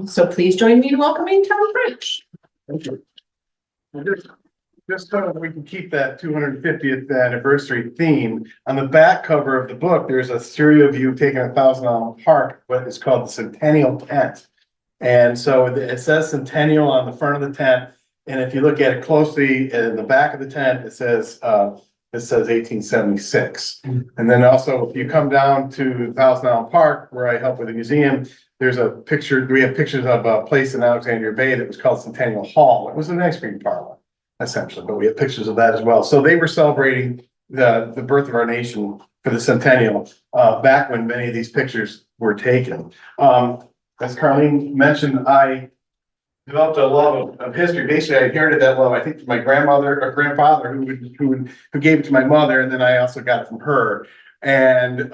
So please join me in welcoming Tom French. Thank you. Just so we can keep that 250th anniversary theme, on the back cover of the book, there's a stereo view taken at Thousand Island Park, what is called the Centennial Tent. And so it says Centennial on the front of the tent. And if you look at it closely in the back of the tent, it says 1876. And then also, if you come down to Thousand Island Park, where I help with the museum, there's a picture, we have pictures of a place in Alexandria Bay that was called Centennial Hall. It was an ice cream parlor, essentially, but we have pictures of that as well. So they were celebrating the birth of our nation for the centennial, back when many of these pictures were taken. As Carlene mentioned, I developed a love of history. Basically, I inherited that love, I think, from my grandmother or grandfather, who gave it to my mother, and then I also got it from her. And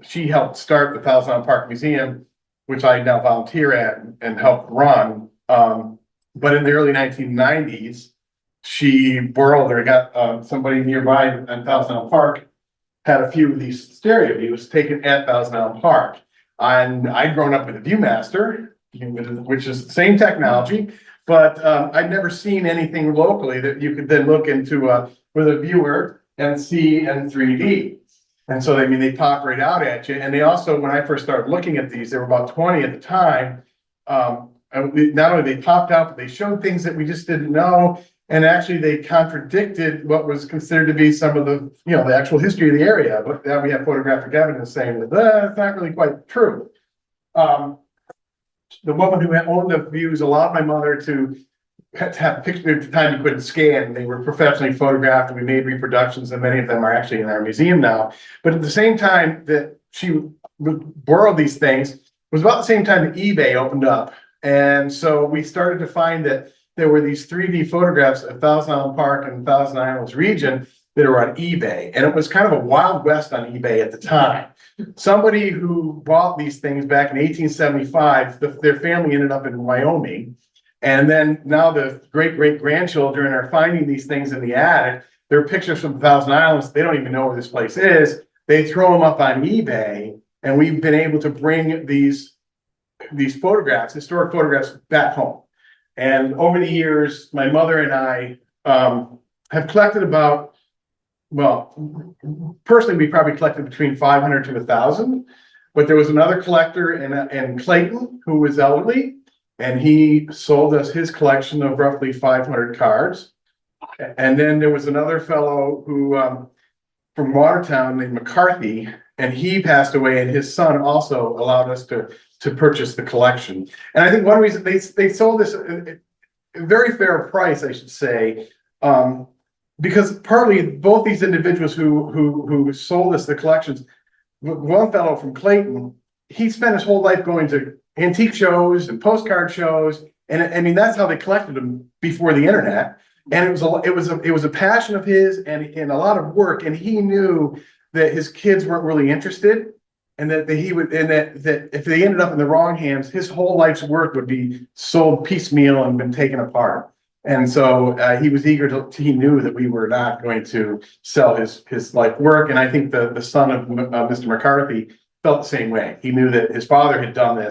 she helped start the Thousand Island Park Museum, which I now volunteer at and help run. But in the early 1990s, she borrowed or got somebody nearby in Thousand Island Park had a few of these stereo views taken at Thousand Island Park. And I'd grown up with a Viewmaster, which is the same technology, but I'd never seen anything locally that you could then look into with a viewer and see in 3D. And so, I mean, they pop right out at you. And they also, when I first started looking at these, there were about 20 at the time. And not only they popped out, but they showed things that we just didn't know. And actually, they contradicted what was considered to be some of the, the actual history of the area. But now we have photographic evidence saying that that's not really quite true. The woman who owned the views allowed my mother to have pictures at the time you couldn't scan. They were professionally photographed, and we made reproductions, and many of them are actually in our museum now. But at the same time that she borrowed these things was about the same time that eBay opened up. And so we started to find that there were these 3D photographs of Thousand Island Park and Thousand Islands region that are on eBay. And it was kind of a wild west on eBay at the time. Somebody who bought these things back in 1875, their family ended up in Wyoming. And then now the great-great-grandchildren are finding these things in the attic. They're pictures from Thousand Islands. They don't even know where this place is. They throw them up on eBay, and we've been able to bring these photographs, historic photographs, back home. And over the years, my mother and I have collected about, well, personally, we probably collected between 500 to 1,000. But there was another collector in Clayton who was elderly, and he sold us his collection of roughly 500 cards. And then there was another fellow who from Watertown named McCarthy, and he passed away, and his son also allowed us to purchase the collection. And I think one reason they sold this at a very fair price, I should say, because partly both these individuals who sold us the collections, one fellow from Clayton, he spent his whole life going to antique shows and postcard shows, and I mean that's how they collected them before the internet. And it was a passion of his and a lot of work, and he knew that his kids weren't really interested, and that if they ended up in the wrong hands, his whole life's work would be sold piecemeal and been taken apart. And so he was eager he knew that we were not going to sell his life work. And I think the son of Mr. McCarthy felt the same way. He knew that his father had done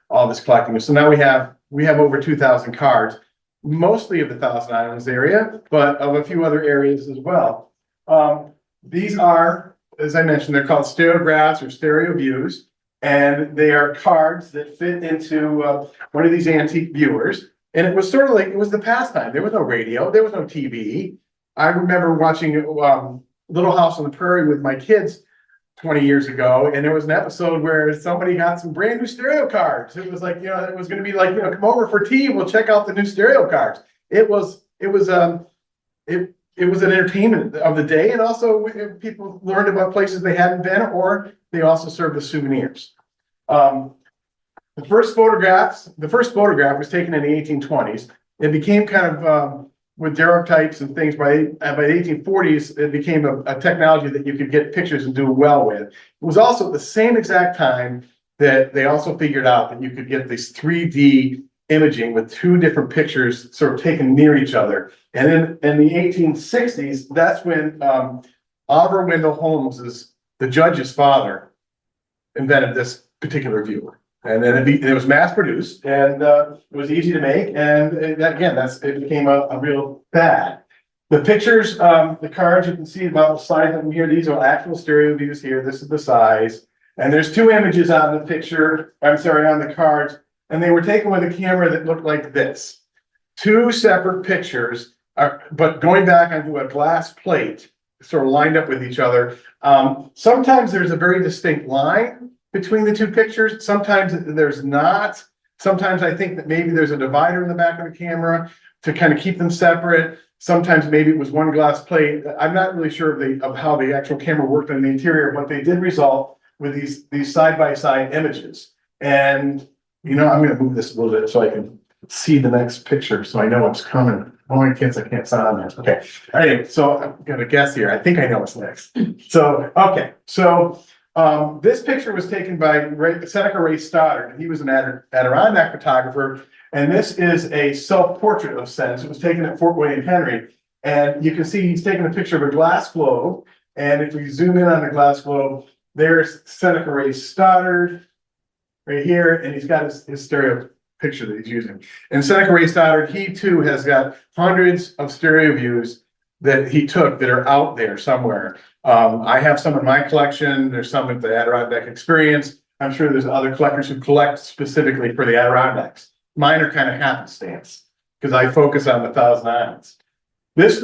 all this collecting. So now we have over 2,000 cards, mostly of the Thousand Islands area, but of a few other areas as well. These are, as I mentioned, they're called stereographs or stereo views, and they are cards that fit into one of these antique viewers. And it was sort of like, it was the pastime. There was no radio, there was no TV. I remember watching Little House on the Prairie with my kids 20 years ago, and there was an episode where somebody got some brand new stereo cards. It was like, it was going to be like, come over for tea, we'll check out the new stereo cards. It was an entertainment of the day, and also people learned about places they hadn't been, or they also served as souvenirs. The first photograph was taken in the 1820s. It became kind of with daguerreotypes and things by the 1840s. It became a technology that you could get pictures and do well with. It was also at the same exact time that they also figured out that you could get this 3D imaging with two different pictures sort of taken near each other. And then in the 1860s, that's when Oliver Wendell Holmes, the judge's father, invented this particular viewer. And then it was mass produced and it was easy to make. And again, it became a real fad. The pictures, the cards, you can see about the size of them here. These are actual stereo views here. This is the size. And there's two images on the picture, I'm sorry, on the cards. And they were taken with a camera that looked like this. Two separate pictures, but going back onto a glass plate, sort of lined up with each other. Sometimes there's a very distinct line between the two pictures. Sometimes there's not. Sometimes I think that maybe there's a divider in the back of the camera to kind of keep them separate. Sometimes maybe it was one glass plate. I'm not really sure of how the actual camera worked on the interior, but they did result with these side-by-side images. And, you know, I'm going to move this a little bit so I can see the next picture so I know what's coming. Oh, I can't see on there. Okay. Anyway, so I'm going to guess here. I think I know what's next. So, okay. So, this picture was taken by Seneca Ray Stoddard. He was an Adirondack photographer, and this is a self-portrait of Sense. It was taken at Fort William Henry, and you can see he's taking a picture of a glass globe. And if we zoom in on the glass globe, there's Seneca Ray Stoddard right here, and he's got his stereo picture that he's using. And Seneca Ray Stoddard, he too has got hundreds of stereo views that he took that are out there somewhere. I have some in my collection. There's some at the Adirondack Experience. I'm sure there's other collectors who collect specifically for the Adirondacks. Mine are kind of happenstance because I focus on the Thousand Islands. This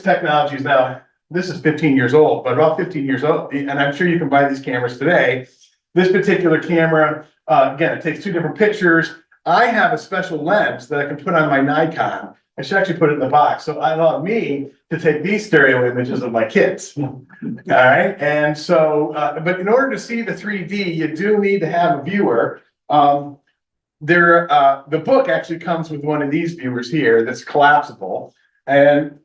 technology is now, this is 15 years old, but about 15 years old, and I'm sure you can buy these cameras today. This particular camera, again, it takes two different pictures. I have a special lens that I can put on my Nikon. I should actually put it in the box. So I allow me to take these stereo images of my kids. All right. And so, but in order to see the 3D, you do need to have a viewer. The book actually comes with one of these viewers here that's collapsible. And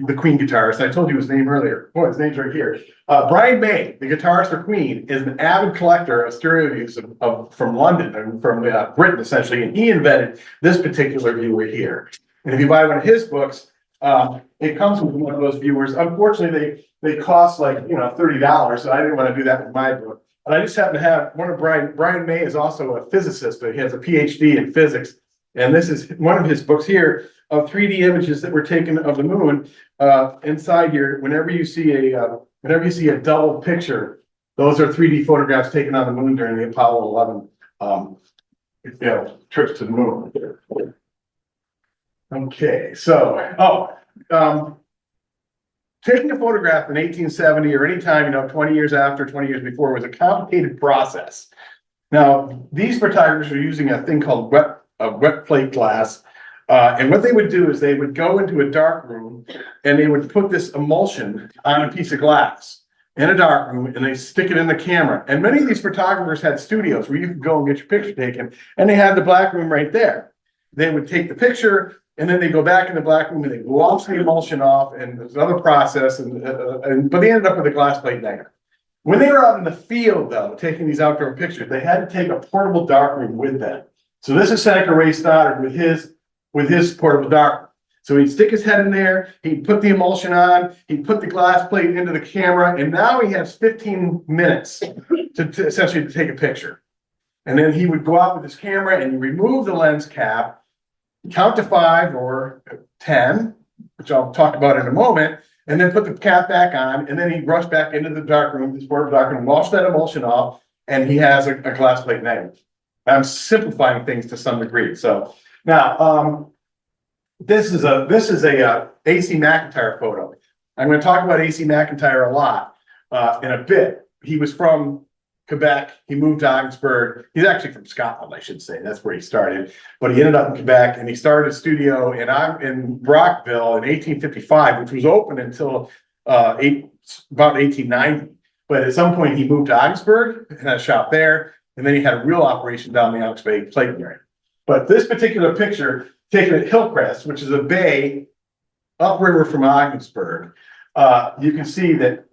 the Queen guitarist, I told you his name earlier. Boy, his name's right here. Brian May, the guitarist for Queen, is an avid collector of stereo views from London and from Britain, essentially. And he invented this particular viewer here. And if you buy one of his books, it comes with one of those viewers. Unfortunately, they cost like, $30. So I didn't want to do that with my book. But I just happen to have one of Brian May is also a physicist, but he has a PhD in physics. And this is one of his books here of 3D images that were taken of the moon. Inside here, whenever you see a double picture, those are 3D photographs taken on the moon during the Apollo 11 trips to the moon. Okay, so taking a photograph in 1870 or any time, 20 years after, 20 years before was a complicated process. Now, these photographers are using a thing called wet plate glass. And what they would do is they would go into a dark room and they would put this emulsion on a piece of glass in a dark room and they stick it in the camera. And many of these photographers had studios where you could go and get your picture taken, and they had the black room right there. They would take the picture and then they go back in the black room and they gloss the emulsion off, and there's another process, but they ended up with a glass plate negative. When they were out in the field, though, taking these outdoor pictures, they had to take a portable darkroom with them. So this is Seneca Ray Stoddard with his portable darkroom. So he'd stick his head in there, he'd put the emulsion on, he'd put the glass plate into the camera, and now he has 15 minutes to essentially take a picture. And then he would go out with his camera and remove the lens cap, count to 5 or 10, which I'll talk about in a moment, and then put the cap back on, and then he'd rush back into the darkroom, this portable darkroom, wash that emulsion off, and he has a glass plate negative. I'm simplifying things to some degree. So now, this is a AC McIntyre photo. I'm going to talk about AC McIntyre a lot in a bit. He was from Quebec. He moved to Ogdensburg. He's actually from Scotland, I should say. That's where he started. But he ended up in Quebec, and he started a studio in Brockville in 1855, which was open until about 1890. But at some point, he moved to Ogdensburg and had a shop there. And then he had a real operation down the Ox Bay plate area. But this particular picture, taken at Hillcrest, which is a bay upriver from Ogdensburg, you can see that,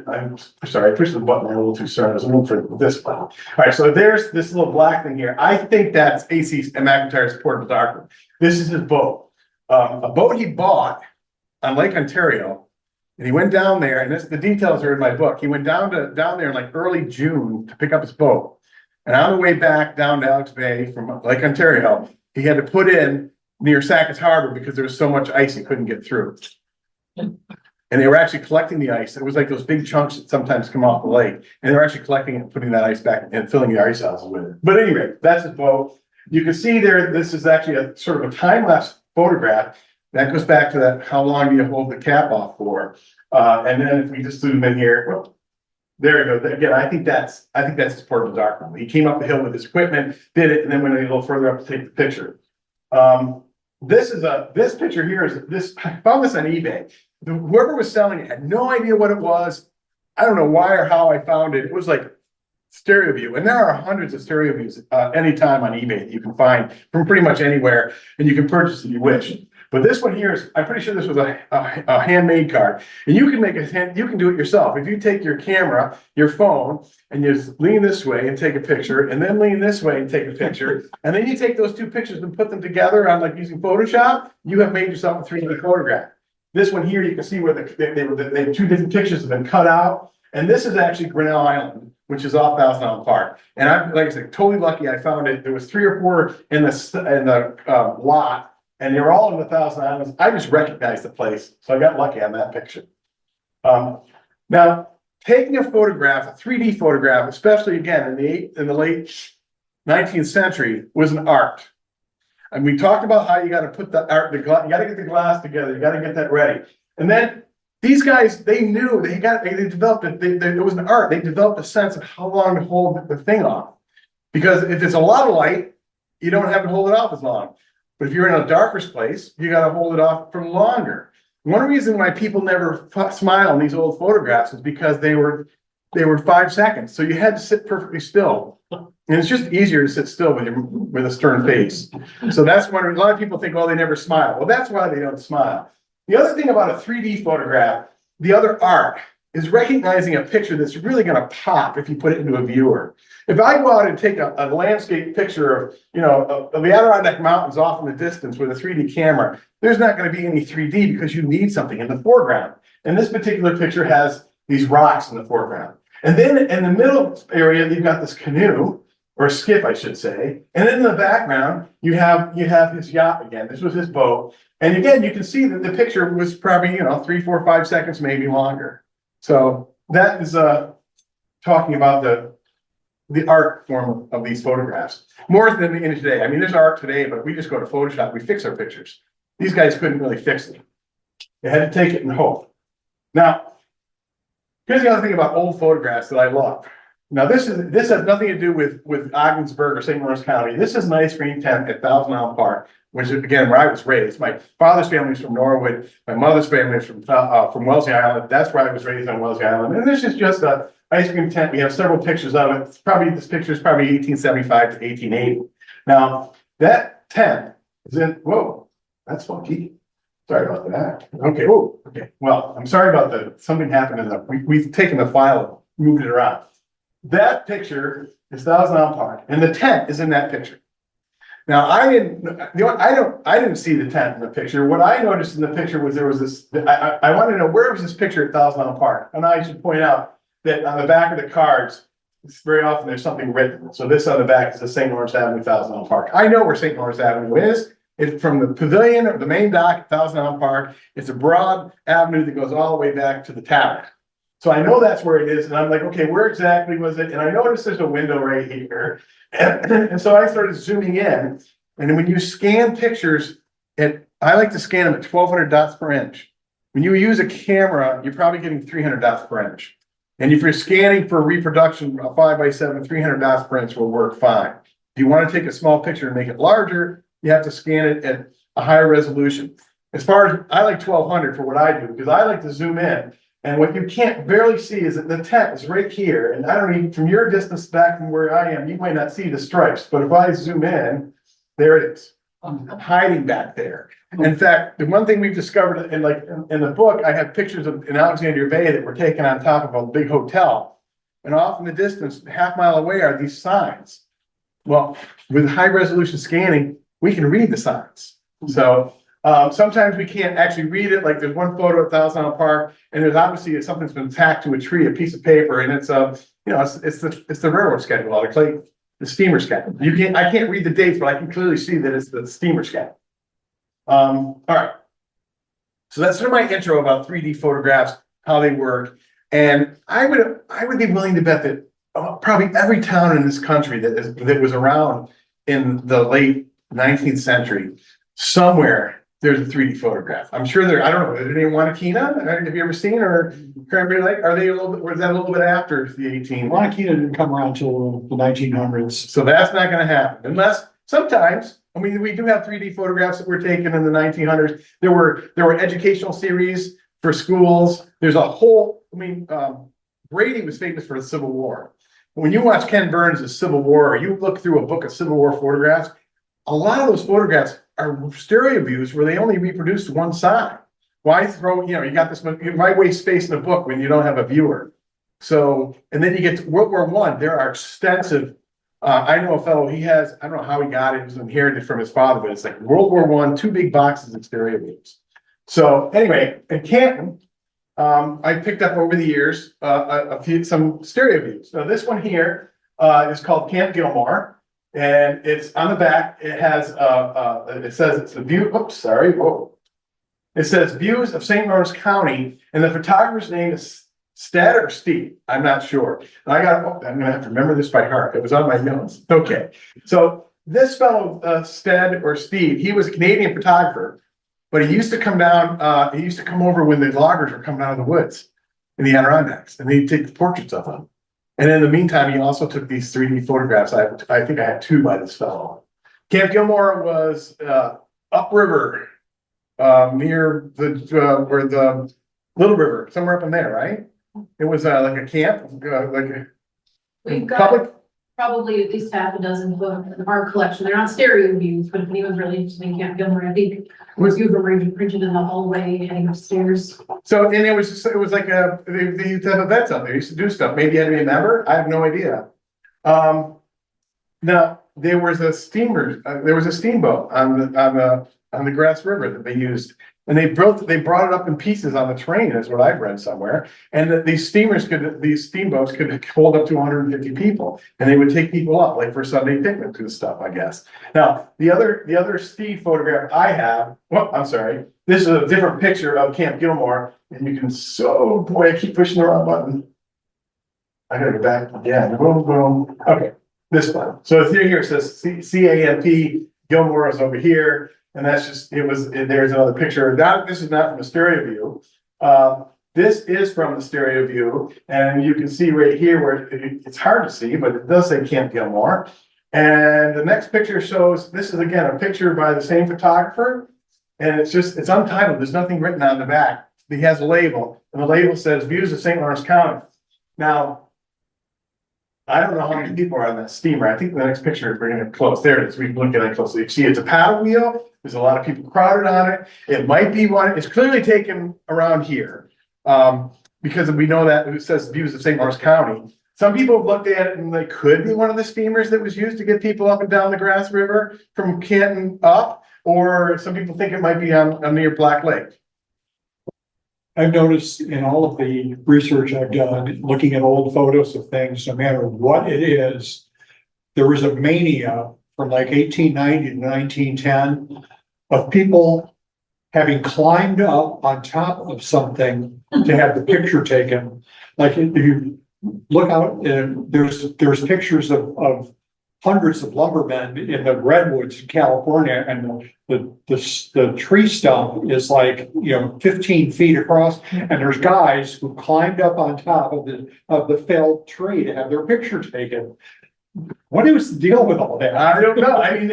I'm sorry, I pushed the button a little too soon. I was looking for this one. All right, so there's this little black thing here. I think that's AC McIntyre's portable darkroom. This is his boat. A boat he bought on Lake Ontario And he went down there, and the details are in my book. He went down there in like early June to pick up his boat. And on the way back down to Alex Bay from Lake Ontario, he had to put in near Sackets Harbor because there was so much ice he couldn't get through. And they were actually collecting the ice. It was like those big chunks that sometimes come off the lake. And they were actually collecting it and putting that ice back and filling the ice houses with it. But anyway, that's his boat. You can see there, this is actually a sort of a time-lapse photograph. That goes back to that, how long do you hold the cap off for? And then if we just zoom in here, well, there we go. Again, I think that's his portable darkroom. He came up the hill with his equipment, did it, and then went a little further up to take the picture. This picture here is this. I found this on eBay. Whoever was selling it had no idea what it was. I don't know why or how I found it. It was like stereo view, and there are hundreds of stereo views anytime on eBay that you can find from pretty much anywhere, and you can purchase if you wish. But this one here is, I'm pretty sure this was a handmade card, and you can you can do it yourself. If you take your camera, your phone, and you just lean this way and take a picture, and then lean this way and take a picture, and then you take those two pictures and put them together on like using Photoshop, you have made yourself a 3D photograph. This one here, you can see where they two different pictures have been cut out, and this is actually Grinnell Island, which is off Thousand Island Park. And I'm, like I said, totally lucky I found it. There was 3 or 4 in the lot, and they were all in the Thousand Islands. I just recognized the place, so I got lucky on that picture. Now, taking a photograph, a 3D photograph, especially again in the late 19th century, was an art. And we talked about how you got to put the art, you got to get the glass together, you got to get that ready. And then these guys, they knew they developed it. It was an art. They developed a sense of how long to hold the thing off. Because if it's a lot of light, you don't have to hold it off as long. But if you're in a darker place, you got to hold it off for longer. One reason why people never smile in these old photographs is because they were 5 seconds. So you had to sit perfectly still. And it's just easier to sit still with a stern face. So that's one. A lot of people think, oh, they never smile. Well, that's why they don't smile. The other thing about a 3D photograph, the other art, is recognizing a picture that's really going to pop if you put it into a viewer. If I go out and take a landscape picture of, of the Adirondack Mountains off in the distance with a 3D camera, there's not going to be any 3D because you need something in the foreground. And this particular picture has these rocks in the foreground. And then in the middle area, you've got this canoe, or a skiff, I should say. And then in the background, you have his yacht again. This was his boat. And again, you can see that the picture was probably, 3, 4, 5 seconds, maybe longer. So that is talking about the art form of these photographs. More than in today. I mean, there's art today, but we just go to Photoshop, we fix our pictures. These guys couldn't really fix it. They had to take it and hope. Now, here's the other thing about old photographs that I love. Now, this has nothing to do with Ogdensburg or St. Lawrence County. This is an ice cream tent at Thousand Island Park, which is, again, where I was raised. My father's family is from Norwood. My mother's family is from Wellesley Island. That's where I was raised on Wellesley Island. And this is just an ice cream tent. We have several pictures of it. This picture is probably 1875 to 1880. Now, that tent is in, whoa, that's funky. Sorry about that. Okay, oh, okay. Well, I'm sorry about something happened in we've taken the file and moved it around. That picture is Thousand Island Park, and the tent is in that picture. Now, I didn't see the tent in the picture. What I noticed in the picture was there was this. I wanted to know, where was this picture at Thousand Island Park? And I should point out that on the back of the cards, very often there's something written. So this on the back is the St. Lawrence Avenue, Thousand Island Park. I know where St. Lawrence Avenue is. It's from the pavilion or the main dock at Thousand Island Park. It's a broad avenue that goes all the way back to the tavern. So I know that's where it is, and I'm like, okay, where exactly was it? And I noticed there's a window right here. And so I started zooming in, and when you scan pictures, I like to scan them at 1200 dots per inch. When you use a camera, you're probably getting 300 dots per inch. And if you're scanning for reproduction, a 5x7, 300 dots per inch will work fine. If you want to take a small picture and make it larger, you have to scan it at a higher resolution. As far as, I like 1200 for what I do, because I like to zoom in. And what you can't barely see is that the tent is right here. And I don't even, from your distance back from where I am, you might not see the stripes. But if I zoom in, there it is. I'm hiding back there. In fact, the one thing we've discovered in the book, I have pictures in Alexandria Bay that were taken on top of a big hotel. And off in the distance, half-mile away, are these signs. Well, with high resolution scanning, we can read the signs. So Sometimes we can't actually read it, like there's one photo at Thousand Island Park, and there's obviously something's been tacked to a tree, a piece of paper, and it's it's the railroad schedule, the steamer schedule. I can't read the dates, but I can clearly see that it's the steamer schedule. All right. So that's sort of my intro about 3D photographs, how they work. And I would be willing to bet that probably every town in this country that was around in the late 19th century, somewhere there's a 3D photograph. I'm sure I don't know, is there any Wanakina? Have you ever seen, or Cranberry Lake? Are they a little bit, or is that a little bit after the 18? Wanakina didn't come around until the 1900s. So that's not gonna happen unless sometimes, I mean, we do have 3D photographs that were taken in the 1900s. There were educational series for schools. There's a whole, Brady was famous for the Civil War. When you watch Ken Burns' Civil War, or you look through a book of Civil War photographs, a lot of those photographs are stereo views where they only reproduce one side. Why throw, you got this, why waste space in a book when you don't have a viewer? So, and then you get to World War I, there are extensive, I know a fellow, I don't know how he got it, it was inherited from his father, but it's like World War I, 2 big boxes of stereo views. So anyway, in Canton, I picked up over the years some stereo views. Now this one here is called Camp Gilmore. And it's on the back, it has, it says it's the view, oops, sorry, whoa. It says views of St. Lawrence County, and the photographer's name is Stead or Steve, I'm not sure. And I'm gonna have to remember this by heart, it was on my notes. Okay, so this fellow, Stead or Steve, he was a Canadian photographer, but he used to come down, he used to come over when the loggers were coming out of the woods in the Adirondacks, and he'd take portraits of them. And in the meantime, he also took these 3D photographs. I think I had 2 by this fellow. Camp Gilmore was upriver, near where the Little River, somewhere up in there, right? It was like a camp, We've got public. probably at least half a dozen in our collection. They're not stereo views, but if anyone's really interested in Camp Gilmore, I think a few of them are printed in the hallway heading upstairs. So, and it was like they used to have events out there, they used to do stuff. Maybe you had to be a member, I have no idea. Now there was a steamer, there was a steamboat on the Grass River that they used. And they brought it up in pieces on the train, is what I've read somewhere. And that these steamboats could hold up to 150 people, and they would take people up, like for Sunday picnics and stuff, I guess. Now, the other Steve photograph I have, well, I'm sorry, this is a different picture of Camp Gilmore, and you can, boy, I keep pushing the wrong button. I gotta go back again, boom, boom, okay, this one. So here it says CAMP, Gilmore is over here. And that's just, there's another picture. This is not from a stereo view. This is from the stereo view. And you can see right here where it's hard to see, but it does say Camp Gilmore. And the next picture shows, this is again, a picture by the same photographer. And it's untitled. There's nothing written on the back. He has a label, and the label says views of St. Lawrence County. Now, I don't know how many people are on that steamer. I think the next picture is bringing it close. There it is. We can look at it closely. You see it's a paddle wheel. There's a lot of people crowded on it. It might be one. It's clearly taken around here because we know that it says views of St. Lawrence County. Some people have looked at it and they could be one of the steamers that was used to get people up and down the Grass River from Canton up, or some people think it might be on near Black Lake. I've noticed in all of the research I've done, looking at old photos of things, no matter what it is, there was a mania from like 1890 to 1910 of people having climbed up on top of something to have the picture taken. Like if you look out, there's pictures of hundreds of lumbermen in the redwoods in California, and the tree stump is like 15 feet across, and there's guys who climbed up on top of the felled tree to have their picture taken. What is the deal with all that? I don't know. I mean,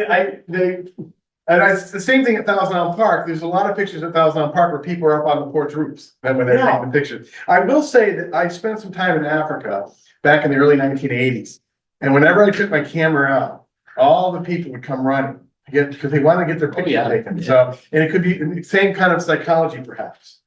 it's the same thing at Thousand Island Park. There's a lot of pictures at Thousand Island Park where people are up on the porch roofs and when they're taking the pictures. I will say that I spent some time in Africa back in the early 1980s. And whenever I took my camera out, all the people would come running because they want to get their picture taken. So, and it could be the same kind of psychology, perhaps.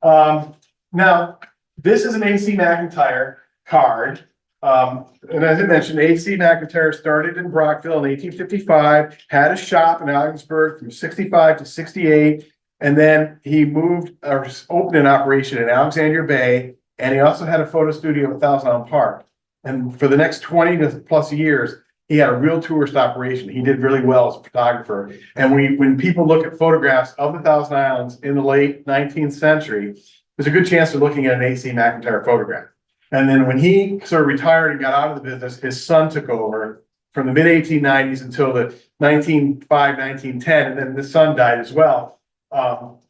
Now, this is an AC McIntyre card. And as I mentioned, AC McIntyre started in Brockville in 1855, had a shop in Ogdensburg from 65 to 68, And then he moved or opened an operation in Alexandria Bay, and he also had a photo studio at Thousand Island Park. And for the next 20 to plus years, he had a real tourist operation. He did really well as a photographer. And when people look at photographs of the Thousand Islands in the late 19th century, there's a good chance they're looking at an A.C. McIntyre photograph. And then when he sort of retired and got out of the business, his son took over from the mid 1890s until the 1905, 1910, and then the son died as well.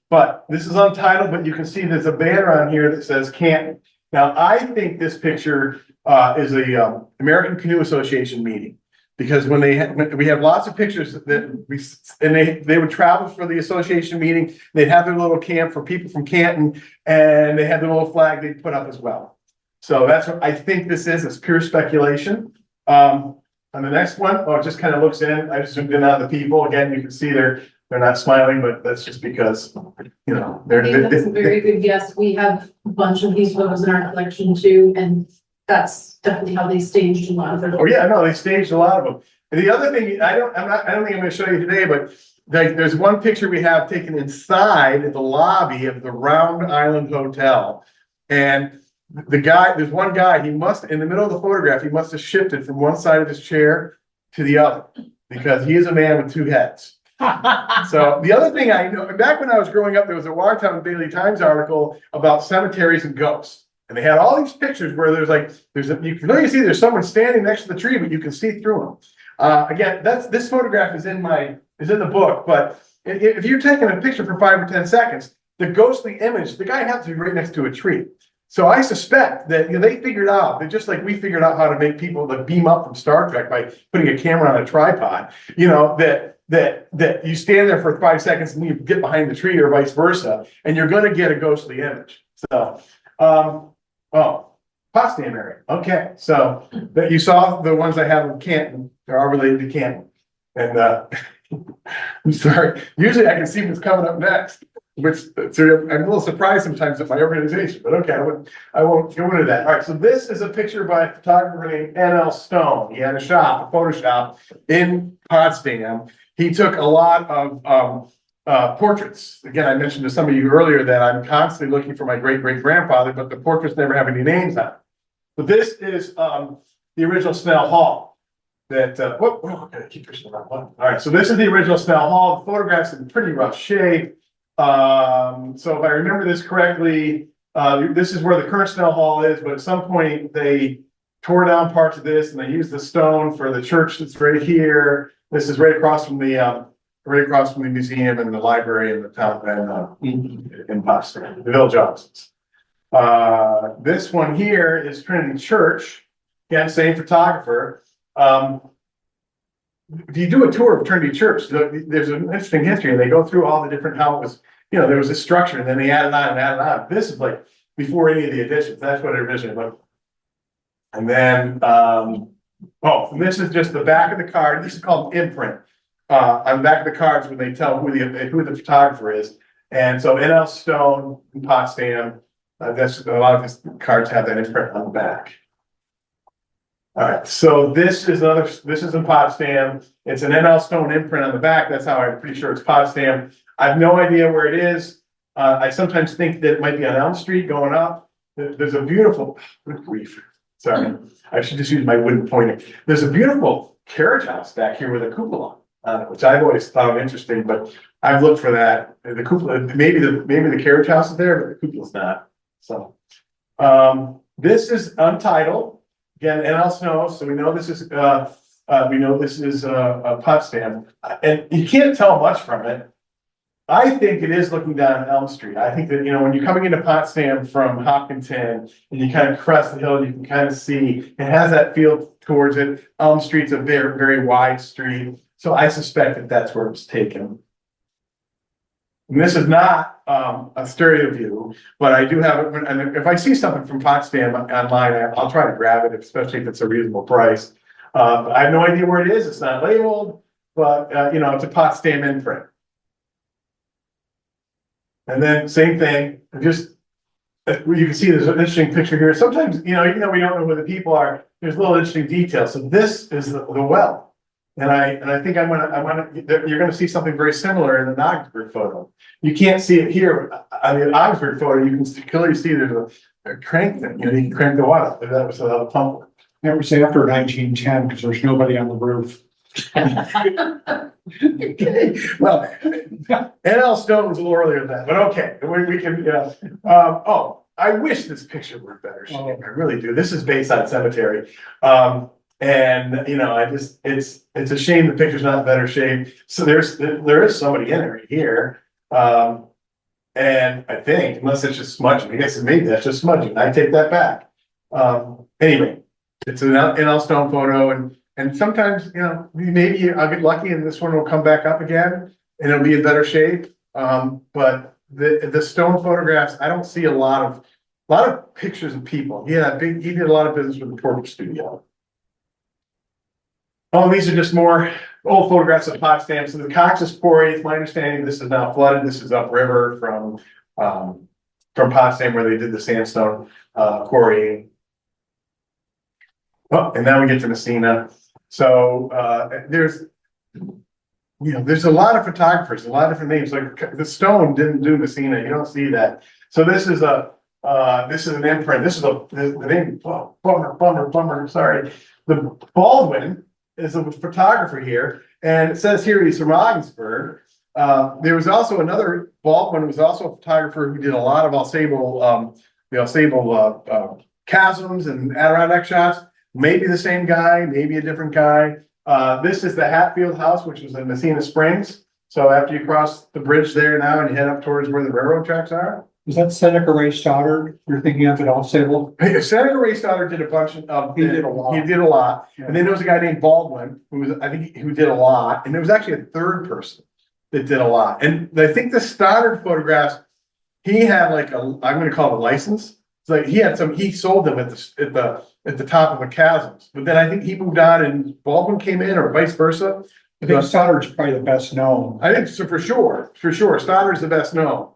But this is untitled, but you can see there's a banner on here that says Canton. Now, I think this picture is a American Canoe Association meeting, because when we have lots of pictures that they would travel for the association meeting, they'd have their little camp for people from Canton, and they had their little flag they'd put up as well. So that's what I think this is. It's pure speculation. On the next one, it just kind of looks in. I just zoomed in on the people. Again, you can see they're not smiling, but that's just because, you know, I think that's a very good guess. We have a bunch of these photos in our collection too, and that's definitely how they staged a lot of it. Oh yeah, no, they staged a lot of them. And the other thing, I don't think I'm going to show you today, but there's one picture we have taken inside the lobby of the Round Island Hotel, and there's one guy, he must, in the middle of the photograph, he must have shifted from one side of his chair to the other, because he is a man with two heads. So the other thing I know, back when I was growing up, there was a Watertown Daily Times article about cemeteries and ghosts. And they had all these pictures where you can really see there's someone standing next to the tree, but you can see through them. Again, this photograph is in the book, but if you're taking a picture for 5 or 10 seconds, the ghostly image, the guy has to be right next to a tree. So I suspect that they figured out that, just like we figured out how to make people like beam up from Star Trek by putting a camera on a tripod, that you stand there for 5 seconds and you get behind the tree, or vice versa, and you're going to get a ghostly image. So, Potsdam area. Okay, so that you saw the ones I have in Canton, they're all related to Canton. And I'm sorry, usually I can see what's coming up next, which I'm a little surprised sometimes at my organization, but okay, I won't go into that. All right, so this is a picture by a photographer named N.L. Stone. He had a photo shop in Potsdam. He took a lot of portraits. Again, I mentioned to some of you earlier that I'm constantly looking for my great-great-grandfather, but the portraits never have any names on it. But this is the original Snell Hall. Okay, keep pushing that one. All right, so this is the original Snell Hall. The photograph's in pretty rough shape. So if I remember this correctly, this is where the current Snell Hall is, but at some point they tore down parts of this and they used the stone for the church that's right here. This is right across from the museum and the library and the town in Potsdam, the Village offices. This one here is Trinity Church. Again, same photographer. If you do a tour of Trinity Church, there's an interesting history, and they go through all the different how it was, there was a structure, and then they added on and added on. This is like before any of the additions. That's what it originally looked like. And then, and this is just the back of the card. This is called imprint. On the back of the cards when they tell who the photographer is. And so N.L. Stone in Potsdam, that's a lot of his cards have that imprint on the back. All right, so this is in Potsdam. It's an N.L. Stone imprint on the back. That's how I'm pretty sure it's Potsdam. I have no idea where it is. I sometimes think that it might be on Elm Street going up. There's a beautiful, good grief. Sorry, I should just use my wooden pointer. There's a beautiful carriage house back here with a cupola on it, which I've always found interesting, but I've looked for that. The cupola, maybe the carriage house is there, but the cupola's not. So, this is untitled. Again, N.L. Snow, so we know this is Potsdam, and you can't tell much from it. I think it is looking down Elm Street. I think that, when you're coming into Potsdam from Hopkinton and you kind of crest the hill, you can kind of see it has that feel towards it. Elm Street's a very, very wide street, so I suspect that that's where it's taken. And this is not a stereo view, but I do have it. And if I see something from Potsdam online, I'll try to grab it, especially if it's a reasonable price. I have no idea where it is. It's not labeled, but it's a Potsdam imprint. And then same thing, just you can see there's an interesting picture here. Sometimes, even though we don't know who the people are, there's little interesting details. So this is the well. And I think you're gonna see something very similar in the Ogdensburg photo. You can't see it here, but on the Ogdensburg photo, you can clearly see there's a crank thing, you know, you can crank the water, if that was a pump. That was after 1910, because there's nobody on the roof. Okay, well, N.L. Stone was a little earlier than that, but okay, we can, yeah. Oh, I wish this picture were better shape, I really do. This is Bayside Cemetery. And you know, it's a shame the picture's not in better shape. So there is somebody in it right here. And I think, unless it's just smudging, I guess maybe that's just smudging. I take that back. Anyway, it's an N.L. Stone photo, and sometimes, you know, maybe I'll get lucky and this one will come back up again and it'll be in better shape. But the Stone photographs, I don't see a lot of pictures of people. He did a lot of business with the portrait studio. Oh, these are just more old photographs of Potsdam. So the Cox's Quarry, it's my understanding this is now flooded. This is upriver from Potsdam where they did the sandstone quarrying. Oh, and now we get to Messina. So there's a lot of photographers, a lot of different names. Like the Stone didn't do Messina. You don't see that. So this is an imprint. This is the name. Oh, bummer. Sorry. The Baldwin is a photographer here, and it says here he's from Ogdensburg. There was also another Baldwin was also a photographer who did a lot of the Ausable chasms and Adirondack shots. Maybe the same guy, maybe a different guy. This is the Hatfield House, which was in Messina Springs. So after you cross the bridge there now and you head up towards where the railroad tracks are. Is that Seneca Ray Stoddard you're thinking of at Ausable? Senator Ray Stoddard did a bunch of. He did a lot. He did a lot. Yeah. And then there was a guy named Baldwin who did a lot. And there was actually a third person that did a lot. And I think the Stoddard photographs, he had like I'm going to call it a license. It's like he sold them at the top of the chasms. But then I think he moved on and Baldwin came in, or vice versa. I think Stoddard's probably the best known. I think so, for sure. Stoddard's the best known.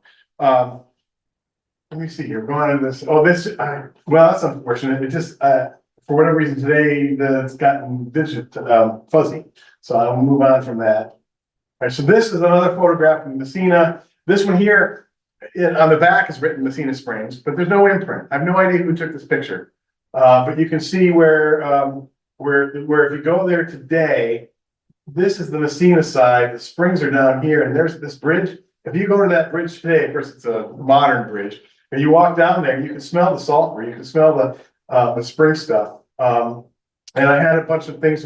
Let me see here, going on this, well, that's unfortunate, it just, for whatever reason today, it's gotten fuzzy, so I'll move on from that. All right, so this is another photograph from Messina. This one here, on the back is written Messina Springs, but there's no imprint. I have no idea who took this picture. But you can see where if you go there today, this is the Messina side, the springs are down here, and there's this bridge. If you go to that bridge today, of course, it's a modern bridge. And you walk down there, you can smell the sulfur, you can smell the spring stuff. And I had a bunch of things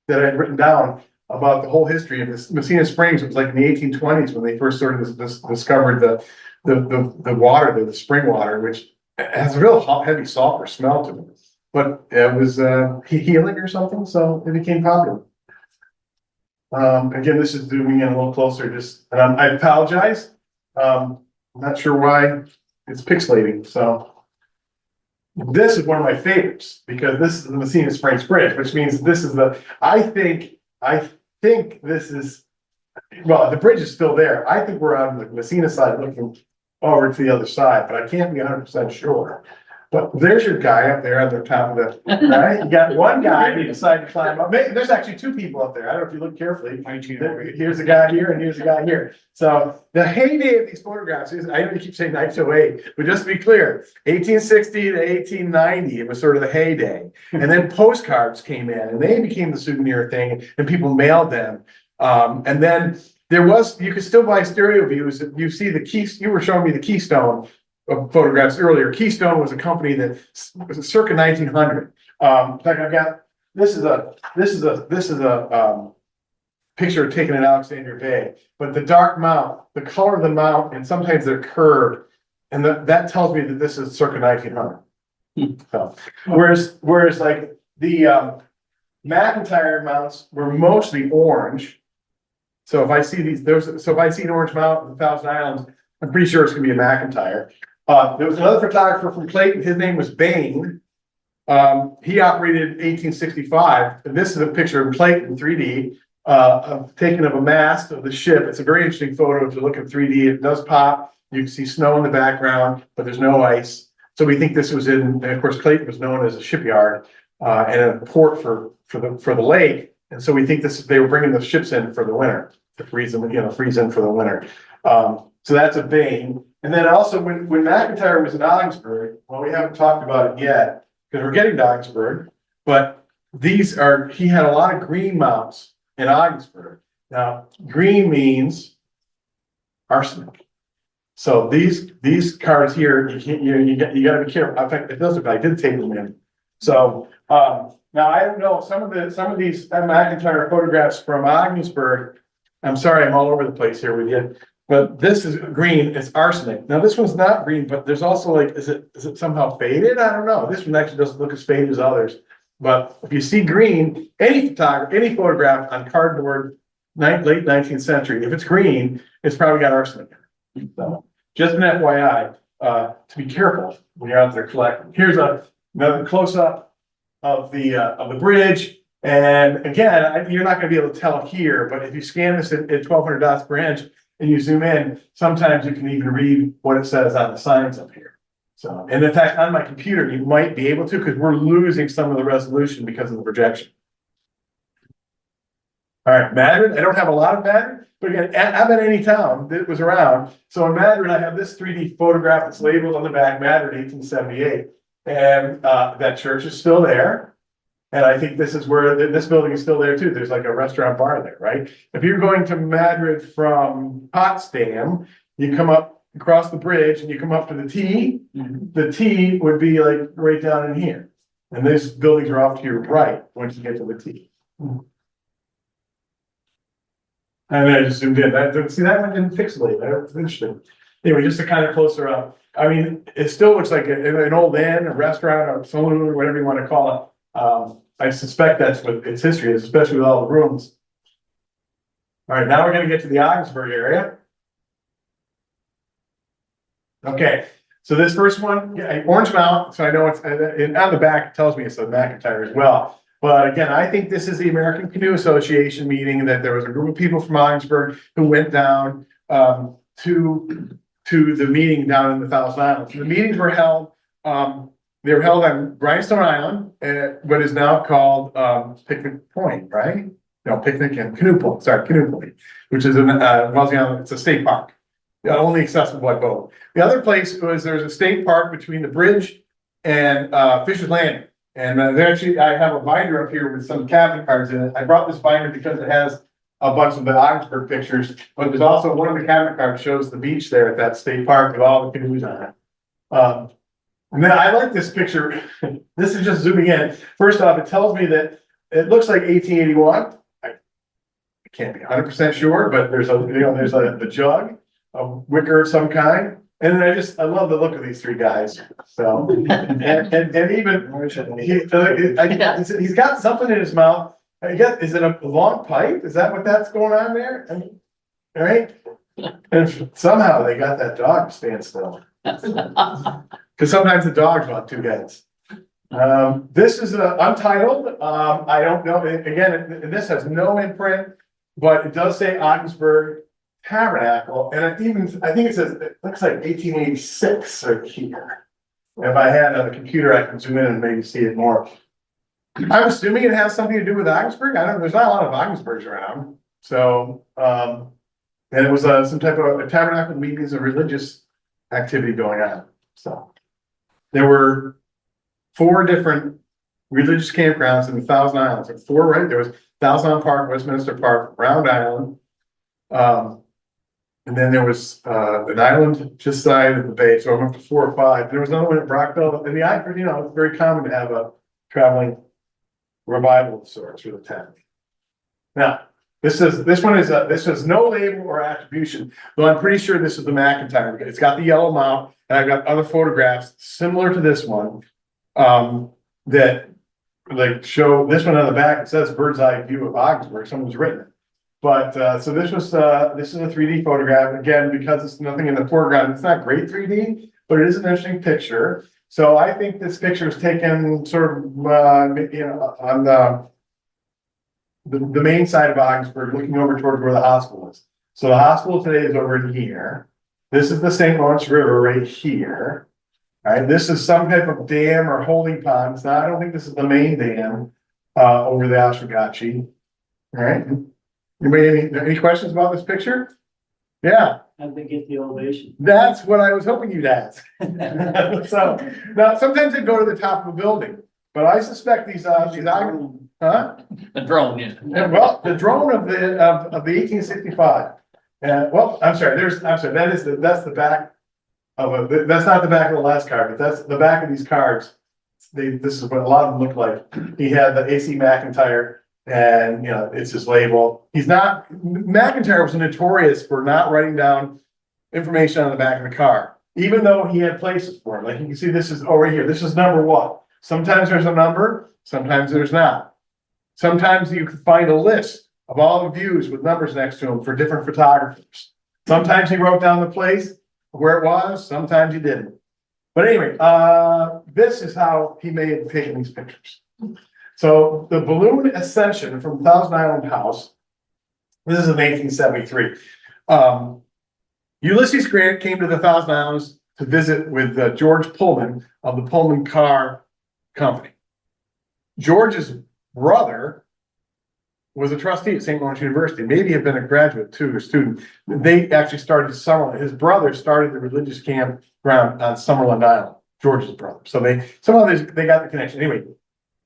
that I had written down about the whole history of this. Messina Springs, it was like in the 1820s when they first started discovered the water, the spring water, which has a real heavy sulfur smell to it. But it was healing or something, so it became popular. Again, this is zooming in a little closer, and I apologize. I'm not sure why it's pixelating. So this is one of my favorites because this is the Messina Springs Bridge, which means this is I think this is, well, the bridge is still there. I think we're on the Messina side looking over to the other side, but I can't be 100% sure. But there's your guy up there on the top of the, right? You got one guy who decided to climb up. Maybe there's actually two people up there. I don't know if you look carefully. Here's a guy here and here's a guy here. So the heyday of these photographs is, I know you keep saying 1908, but just to be clear, 1860 to 1890, it was sort of the heyday. And then postcards came in and they became the souvenir thing and people mailed them. And then you could still buy stereo views. You see you were showing me the Keystone photographs earlier. Keystone was a company that was circa 1900. In fact, I've got this is a picture taken in Alexandria Bay. But the dark mount, the color of the mount, and sometimes they're curved, and that tells me that this is circa 1900. So, whereas like the McIntyre mounts were mostly orange. So if I see if I see an orange mount in the Thousand Islands, I'm pretty sure it's going to be a McIntyre. There was another photographer from Clayton. His name was Bain. He operated 1865. And this is a picture of Clayton 3D, taken of a mast of the ship. It's a very interesting photo to look at 3D. It does pop. You can see snow in the background, but there's no ice. So we think this was and of course, Clayton was known as a shipyard and a port for the lake. And so we think they were bringing the ships in for the winter, to freeze them, freeze in for the winter. So that's a vein. And then also when McIntyre was in Ogdensburg, well, we haven't talked about it yet, because we're getting to Ogdensburg, but he had a lot of green mounts in Ogdensburg. Now, green means arsenic. So these cards here, you gotta be careful. In fact, it does look like I did take them in. So, now I don't know, some of these McIntyre photographs from Ogdensburg, I'm sorry, I'm all over the place here with you, but this is green, it's arsenic. Now this one's not green, but there's also like, is it somehow faded? I don't know. This one actually doesn't look as faded as others. But if you see green, any photograph on cardboard, late 19th century, if it's green, it's probably got arsenic in it. So, just an FYI, to be careful when you're out there collecting. Here's another close-up of the bridge. And again, you're not gonna be able to tell here, but if you scan this at 1200 dots per inch and you zoom in, sometimes you can even read what it says on the signs up here. So, and in fact, on my computer, you might be able to, because we're losing some of the resolution because of the projection. All right, Madrid, I don't have a lot of Madrid, but again, I'm in any town that was around. So in Madrid, I have this 3D photograph that's labeled on the back, Madrid 1878. And that church is still there. And I think this is where this building is still there too. There's like a restaurant bar there, right? If you're going to Madrid from Potsdam, you come up across the bridge and you come up to the T. The T would be like right down in here. And these buildings are off to your right once you get to the T. And I just zoomed in. See, that one didn't pixelate. That's interesting. Anyway, just to kind of closer up. I mean, it still looks like an old inn, a restaurant, a saloon, or whatever you want to call it. I suspect that's what its history is, especially with all the rooms. All right, now we're going to get to the Ogdensburg area. Okay, so this first one, yeah, Orange Mount. So I know it's on the back. It tells me it's a McIntyre as well. But again, I think this is the American Canoe Association meeting, that there was a group of people from Ogdensburg who went down to the meeting down in the Thousand Islands. The meetings were held. They were held on Grindstone Island, what is now called Picnic Point, right? No, Picnic and Canoe Point. Sorry, Canoe Point, which is in Wellesley Island. It's a state park, only accessible by boat. The other place was there's a state park between the bridge and Fisher's Landing. And I have a binder up here with some cabinet cards in it. I brought this binder because it has a bunch of the Ogdensburg pictures, but there's also one of the cabinet cards shows the beach there at that state park with all the canoes on it. And then I like this picture. This is just zooming in. First off, it tells me that it looks like 1881. I can't be 100% sure, but there's a jug, a wicker of some kind. And then I love the look of these three guys. So, and even he's got something in his mouth. Is it a long pipe? Is that what that's going on there? All right. And somehow they got that dog to stand still. Because sometimes the dogs want two heads. This is untitled. I don't know. Again, this has no imprint, but it does say Ogdensburg Tabernacle, and I think it says it looks like 1886 right here. If I had a computer, I can zoom in and maybe see it more. I'm assuming it has something to do with Ogdensburg. I don't know. There's not a lot of Ogdensburgs around, so and it was some type of a tabernacle meetings, a religious activity going on. So there were 4 different religious campgrounds in the Thousand Islands. Like 4, right? There was Thousand Island Park, Westminster Park, Round Island. And then there was an island just side of the bay, so I'm up to 4 or 5. There was another one at Brockville, and it's very common to have a traveling revival of sorts for the town. Now, this has no label or attribution, though I'm pretty sure this is the McIntyre. It's got the yellow mount, and I've got other photographs similar to this one that like show this one on the back. It says bird's eye view of Ogdensburg. Someone's written it. But so this is a 3D photograph again, because it's nothing in the foreground. It's not great 3D, but it is an interesting picture. So I think this picture is taken sort of on the main side of Ogdensburg, looking over towards where the hospital is. So the hospital today is over in here. This is the St. Lawrence River right here. All right, this is some type of dam or holding pond. I don't think this is the main dam over the Oswegatchie. All right. Anybody, any questions about this picture? Yeah, How'd they get the ovation? that's what I was hoping you'd ask. So, now, sometimes they go to the top of a building, but I suspect these, huh? A drone, yeah. Yeah, well, the drone of the 1865. Well, I'm sorry, that's the back of that's not the back of the last card, but that's the back of these cards. This is what a lot of them look like. He had the AC McIntyre, and, you know, it's his label. McIntyre was notorious for not writing down information on the back of the car, even though he had places for it. Like you can see, this is over here. This is number one. Sometimes there's a number, sometimes there's not. Sometimes you can find a list of all the views with numbers next to them for different photographers. Sometimes he wrote down the place where it was, sometimes he didn't. But anyway, this is how he may have taken these pictures. So the balloon ascension from Thousand Island House, this is in 1873. Ulysses Grant came to the Thousand Islands to visit with George Pullman of the Pullman Car Company. George's brother was a trustee at St. Lawrence University, maybe had been a graduate too, a student. They actually started Summerland. His brother started the religious campground on Summerland Island, George's brother. So somehow they got the connection. Anyway,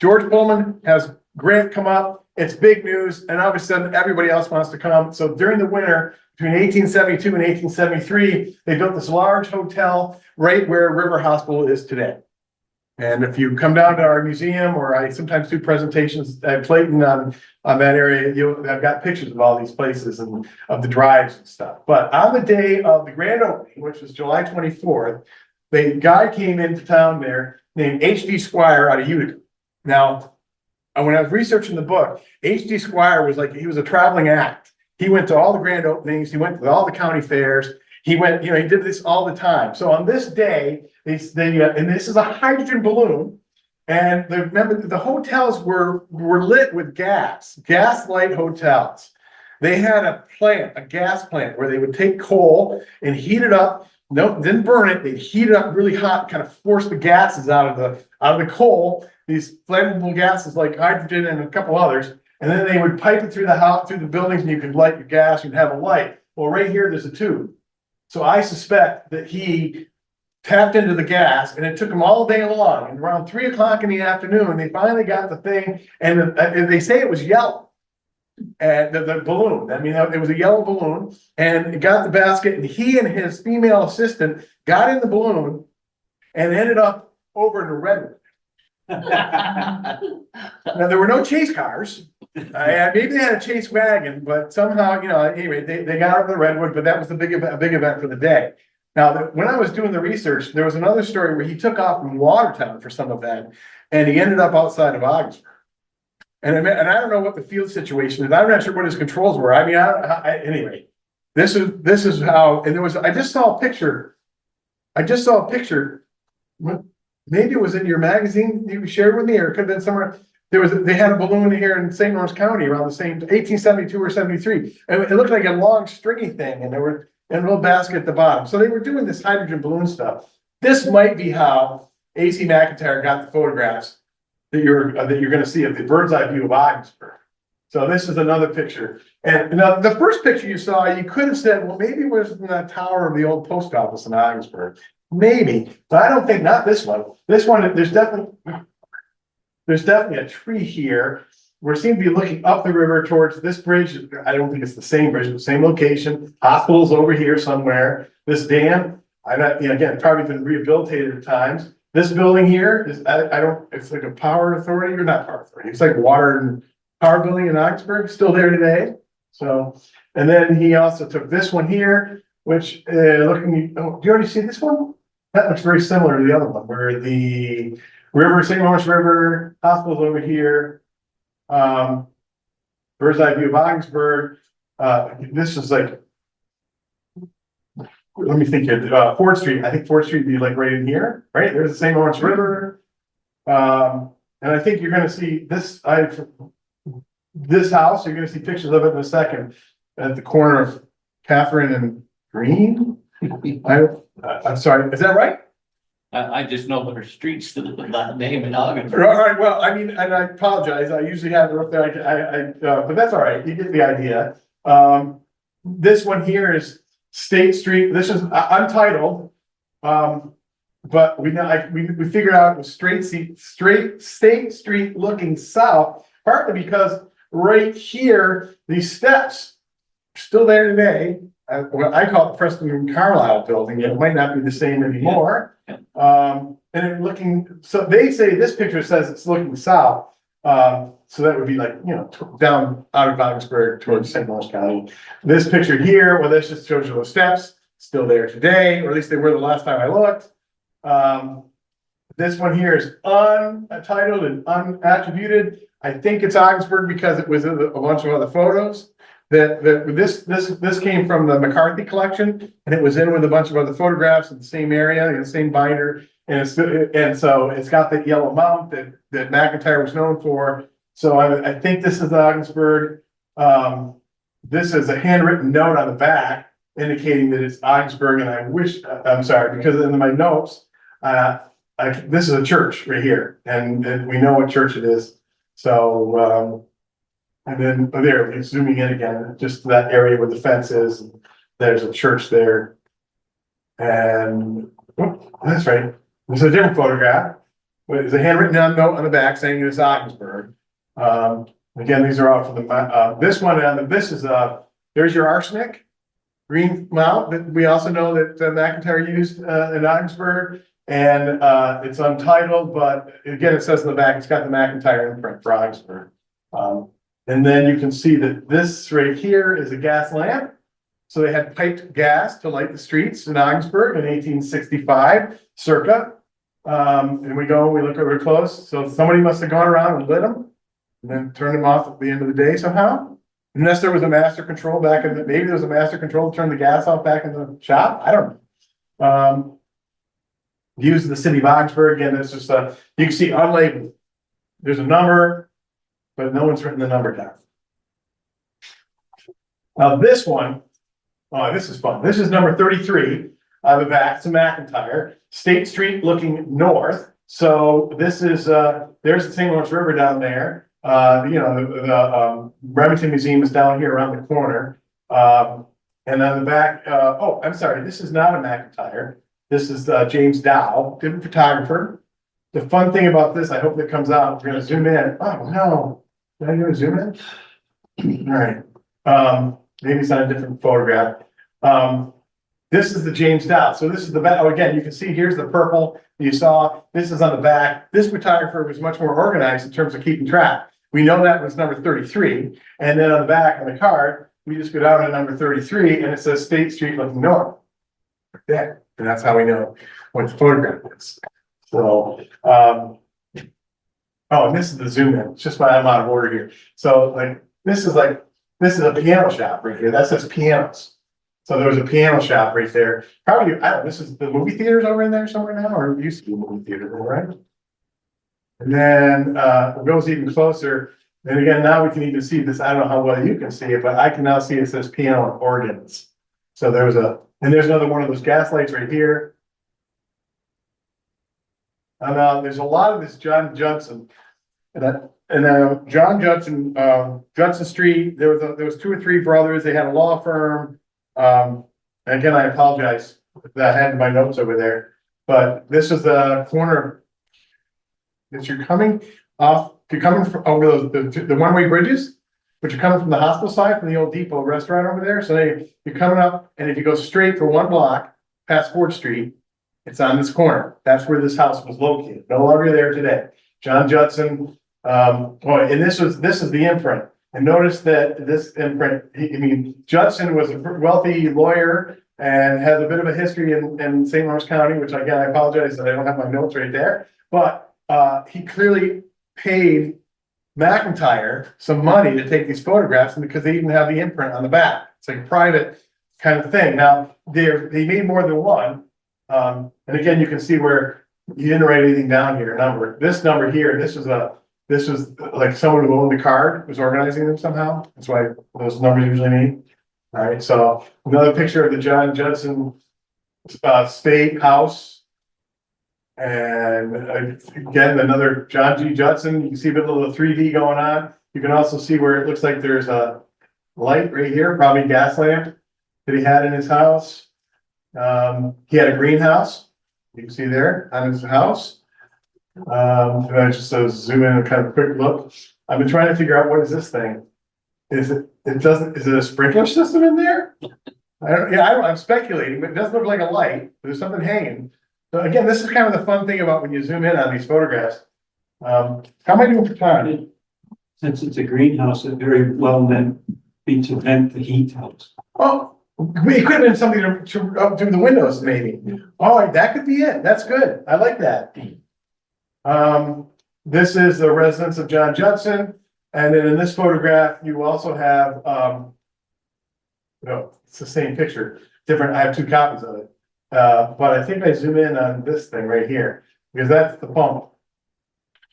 George Pullman has Grant come up. It's big news, and all of a sudden everybody else wants to come. So during the winter, between 1872 and 1873, they built this large hotel right where River Hospital is today. And if you come down to our museum, or I sometimes do presentations at Clayton on that area, I've got pictures of all these places and of the drives and stuff. But on the day of the grand opening, which was July 24th, the guy came into town there named H.D. Squire out of Utica. Now, when I was researching the book, H.D. Squire he was a traveling act. He went to all the grand openings. He went to all the county fairs. He went, he did this all the time. So on this day, and this is a hydrogen balloon. And remember, the hotels were lit with gas light hotels. They had a gas plant where they would take coal and heat it up. No, didn't burn it. They'd heat it up really hot, kind of force the gases out of the coal, these flammable gases like hydrogen and a couple others. And then they would pipe it through the house, through the buildings, and you could light your gas, you'd have a light. Well, right here, there's a tube. So I suspect that he tapped into the gas, and it took him all day long. And around 3 o'clock in the afternoon, they finally got the thing, and they say it was yellow. And the balloon, it was a yellow balloon, and it got the basket, and he and his female assistant got in the balloon and ended up over in Redwood. Now, there were no chase cars. Maybe they had a chase wagon, but somehow, anyway, they got over the Redwood, but that was a big event for the day. Now, when I was doing the research, there was another story where he took off from Watertown for some event, and he ended up outside of Ogdensburg. And I don't know what the field situation is. I'm not sure what his controls were. Anyway, this is how, and I just saw a picture. Maybe it was in your magazine you shared with me, or it could have been somewhere. They had a balloon here in St. Lawrence County around the same 1872 or 73. And it looked like a long stringy thing, and there were a little basket at the bottom. So they were doing this hydrogen balloon stuff. This might be how AC McIntyre got the photographs that you're going to see of the bird's eye view of Ogdensburg. So this is another picture. And now the first picture you saw, you could have said, well, maybe it was in the tower of the old post office in Ogdensburg. Maybe, but I don't think, not this one. This one, there's definitely a tree here. We seem to be looking up the river towards this bridge. I don't think it's the same bridge, but same location. Hospital's over here somewhere. This dam, again, probably been rehabilitated at times. This building here is, it's like a power authority, or not power authority. It's like water and power building in Ogdensburg, still there today. So, and then he also took this one here, which do you already see this one? That looks very similar to the other one, where the river, St. Lawrence River, hospital's over here. Bird's eye view of Ogdensburg. This is like, let me think here, Ford Street. I think Ford Street would be like right in here, right? There's the St. Lawrence River. And I think you're gonna see this house, you're gonna see pictures of it in a second, at the corner of Catherine and Green. I'm sorry, is that right? I just know there are streets to that name in Ogdensburg. All right, well, I mean, and I apologize, I usually have it up there, but that's all right, you get the idea. This one here is State Street, this is untitled. But we know, we figured out it was straight State Street looking south, partly because right here, these steps are still there today. What I call it Preston and Carlisle building, it might not be the same anymore. And it looking, so they say this picture says it's looking south. So that would be like, you know, down out of Ogdensburg towards St. Lawrence County. This picture here, well, this just shows you those steps, still there today, or at least they were the last time I looked. This one here is untitled and unattributed. I think it's Ogdensburg because it was in a bunch of other photos. This came from the McCarthy collection, and it was in with a bunch of other photographs in the same area, in the same binder. And so it's got that yellow mount that McIntyre was known for. So I think this is Ogdensburg. This is a handwritten note on the back indicating that it's Ogdensburg, and I wish, I'm sorry, because in my notes, this is a church right here, and we know what church it is. So, and then there, zooming in again, just that area where the fence is, and there's a church there. And that's right. This is a different photograph. There's a handwritten note on the back saying it's Ogdensburg. Again, these are all from the this one, and this is there's your arsenic green mount that we also know that McIntyre used in Ogdensburg, and it's untitled, but again, it says in the back it's got the McIntyre imprint for Ogdensburg. And then you can see that this right here is a gas lamp. So they had piped gas to light the streets in Ogdensburg in 1865, circa. And we look over close. So somebody must have gone around and lit them and then turned them off at the end of the day somehow. Unless there was a master control back in maybe there was a master control to turn the gas off back in the shop. I don't know. Views of the city of Ogdensburg. Again, it's just you can see unlabeled. There's a number, but no one's written the number down. Now this one, oh, this is fun. This is number 33 on the back. It's a McIntyre. State Street looking north. So this is there's the St. Lawrence River down there. You know, the Remington Museum is down here around the corner. And on the back, oh, I'm sorry, this is not a McIntyre. This is James Dow, different photographer. The fun thing about this, I hope that comes out. We're gonna zoom in. Oh no, did I do a zoom in? All right. Maybe it's on a different photograph. This is the James Dow. So this is the back. Oh, again, you can see here's the purple you saw. This is on the back. This photographer was much more organized in terms of keeping track. We know that was number 33. And then on the back of the card, we just go down to number 33 and it says State Street looking north. There. And that's how we know what the photograph is. So, oh, and this is the zoom in. It's just why I'm out of order here. So this is a piano shop right here. That says pianos. So there was a piano shop right there. Probably, I don't know, this is the movie theaters over in there somewhere now, or it used to be a movie theater, right? And then it goes even closer. And again, now we can even see this. I don't know how well you can see it, but I can now see it says piano and organs. So there's another one of those gas lights right here. And there's a lot of this John Judson. And John Judson, Judson Street, there was 2 or 3 brothers. They had a law firm. And again, I apologize that I had my notes over there, but this is the corner that you're coming off. You're coming from over the one-way bridges, but you're coming from the hospital side from the old Depot restaurant over there. So you're coming up, and if you go straight for 1 block past 4th Street, it's on this corner. That's where this house was located. No longer there today. John Judson. And this is the imprint. And notice that this imprint, Judson was a wealthy lawyer and has a bit of a history in St. Lawrence County, which again, I apologize that I don't have my notes right there. But he clearly paid McIntyre some money to take these photographs, and because they even have the imprint on the back. It's like a private kind of thing. Now, they made more than one. And again, you can see where you didn't write anything down here. This number here, this was like someone who owned the card was organizing them somehow. That's why those numbers usually mean. All right, so another picture of the John Judson State House. And again, another John G. Judson, you can see a bit of the 3D going on. You can also see where it looks like there's a light right here, probably gas lamp that he had in his house. He had a greenhouse, you can see there on his house. And I just zoom in and kind of quick look. I've been trying to figure out what is this thing? Is it a sprinkler system in there? I'm speculating, but it doesn't look like a light. There's something hanging. So again, this is kind of the fun thing about when you zoom in on these photographs. How am I doing for time? Since it's a greenhouse, it very well meant be to vent the heat out. Oh, it could have been something to up through the windows, maybe. Oh, that could be it. That's good. I like that. This is the residence of John Judson. And then in this photograph, you also have, no, it's the same picture, different. I have two copies of it. But I think I zoom in on this thing right here because that's the pump.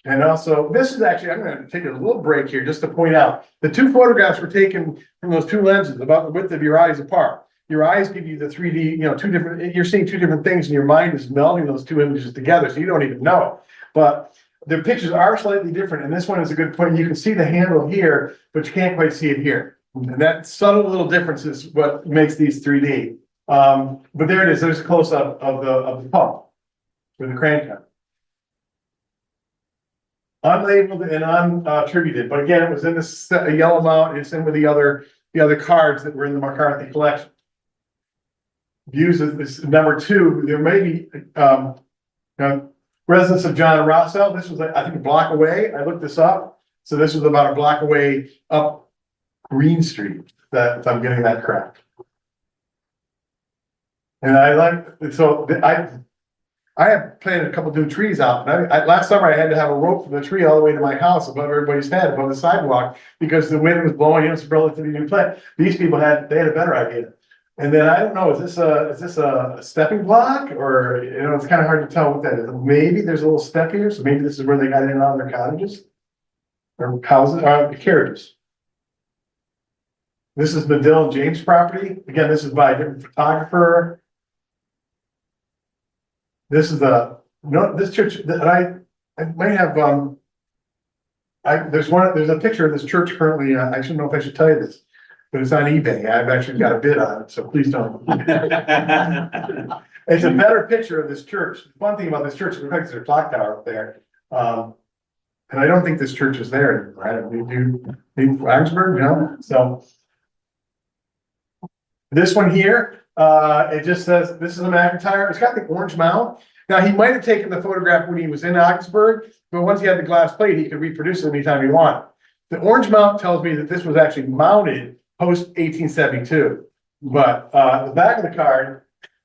And also, this is actually, I'm going to take a little break here just to point out the two photographs were taken from those two lenses about the width of your eyes apart. Your eyes give you the 3D, two different, you're seeing two different things and your mind is melding those two images together. So you don't even know. But the pictures are slightly different. And this one is a good point. You can see the handle here, but you can't quite see it here. And that subtle little difference is what makes these 3D. But there it is. There's a close up of the pump with the crank on. Unlabeled and unattributed, but again, it was in this yellow mount. It's in with the other cards that were in the McCarthy collection. Views of this number 2. There may be residence of John Rossell. This was, I think, a block away. I looked this up, so this was about a block away up Green Street. That if I'm getting that correct. And I like so I have planted a couple new trees out. And last summer I had to have a rope from the tree all the way to my house above everybody's head, above the sidewalk, because the wind was blowing. It was a relatively new plant. These people had a better idea. And then I don't know, is this a stepping block, or it's kind of hard to tell what that is. Maybe there's a little step here, so maybe this is where they got in and out of their cottages or houses, carriages. This is Medill and James property. Again, this is by a different photographer. This is this church that I might have, there's a picture of this church currently. I shouldn't know if I should tell you this, but it's on eBay. I've actually got a bid on it, so please don't. It's a better picture of this church. The fun thing about this church, it looks like there's a clock tower up there. And I don't think this church is there anymore. I don't do Ogdensburg, no. So this one here, it just says, this is a McIntyre. It's got the orange mount. Now, he might have taken the photograph when he was in Ogdensburg, but once he had the glass plate, he could reproduce it anytime he wanted. The orange mount tells me that this was actually mounted post 1872. But the back of the card,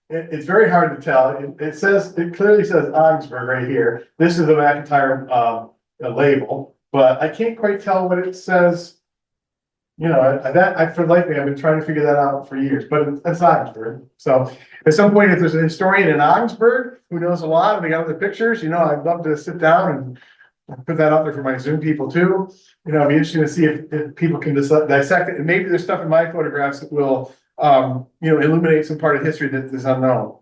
it's very hard to tell. It clearly says Ogdensburg right here. This is a McIntyre label, but I can't quite tell what it says. For life, I've been trying to figure that out for years, but it's Ogdensburg. So at some point, if there's a historian in Ogdensburg who knows a lot and they got other pictures, I'd love to sit down and put that out there for my Zoom people too. It'd be interesting to see if people can dissect it. And maybe there's stuff in my photographs that will, illuminate some part of history that is unknown.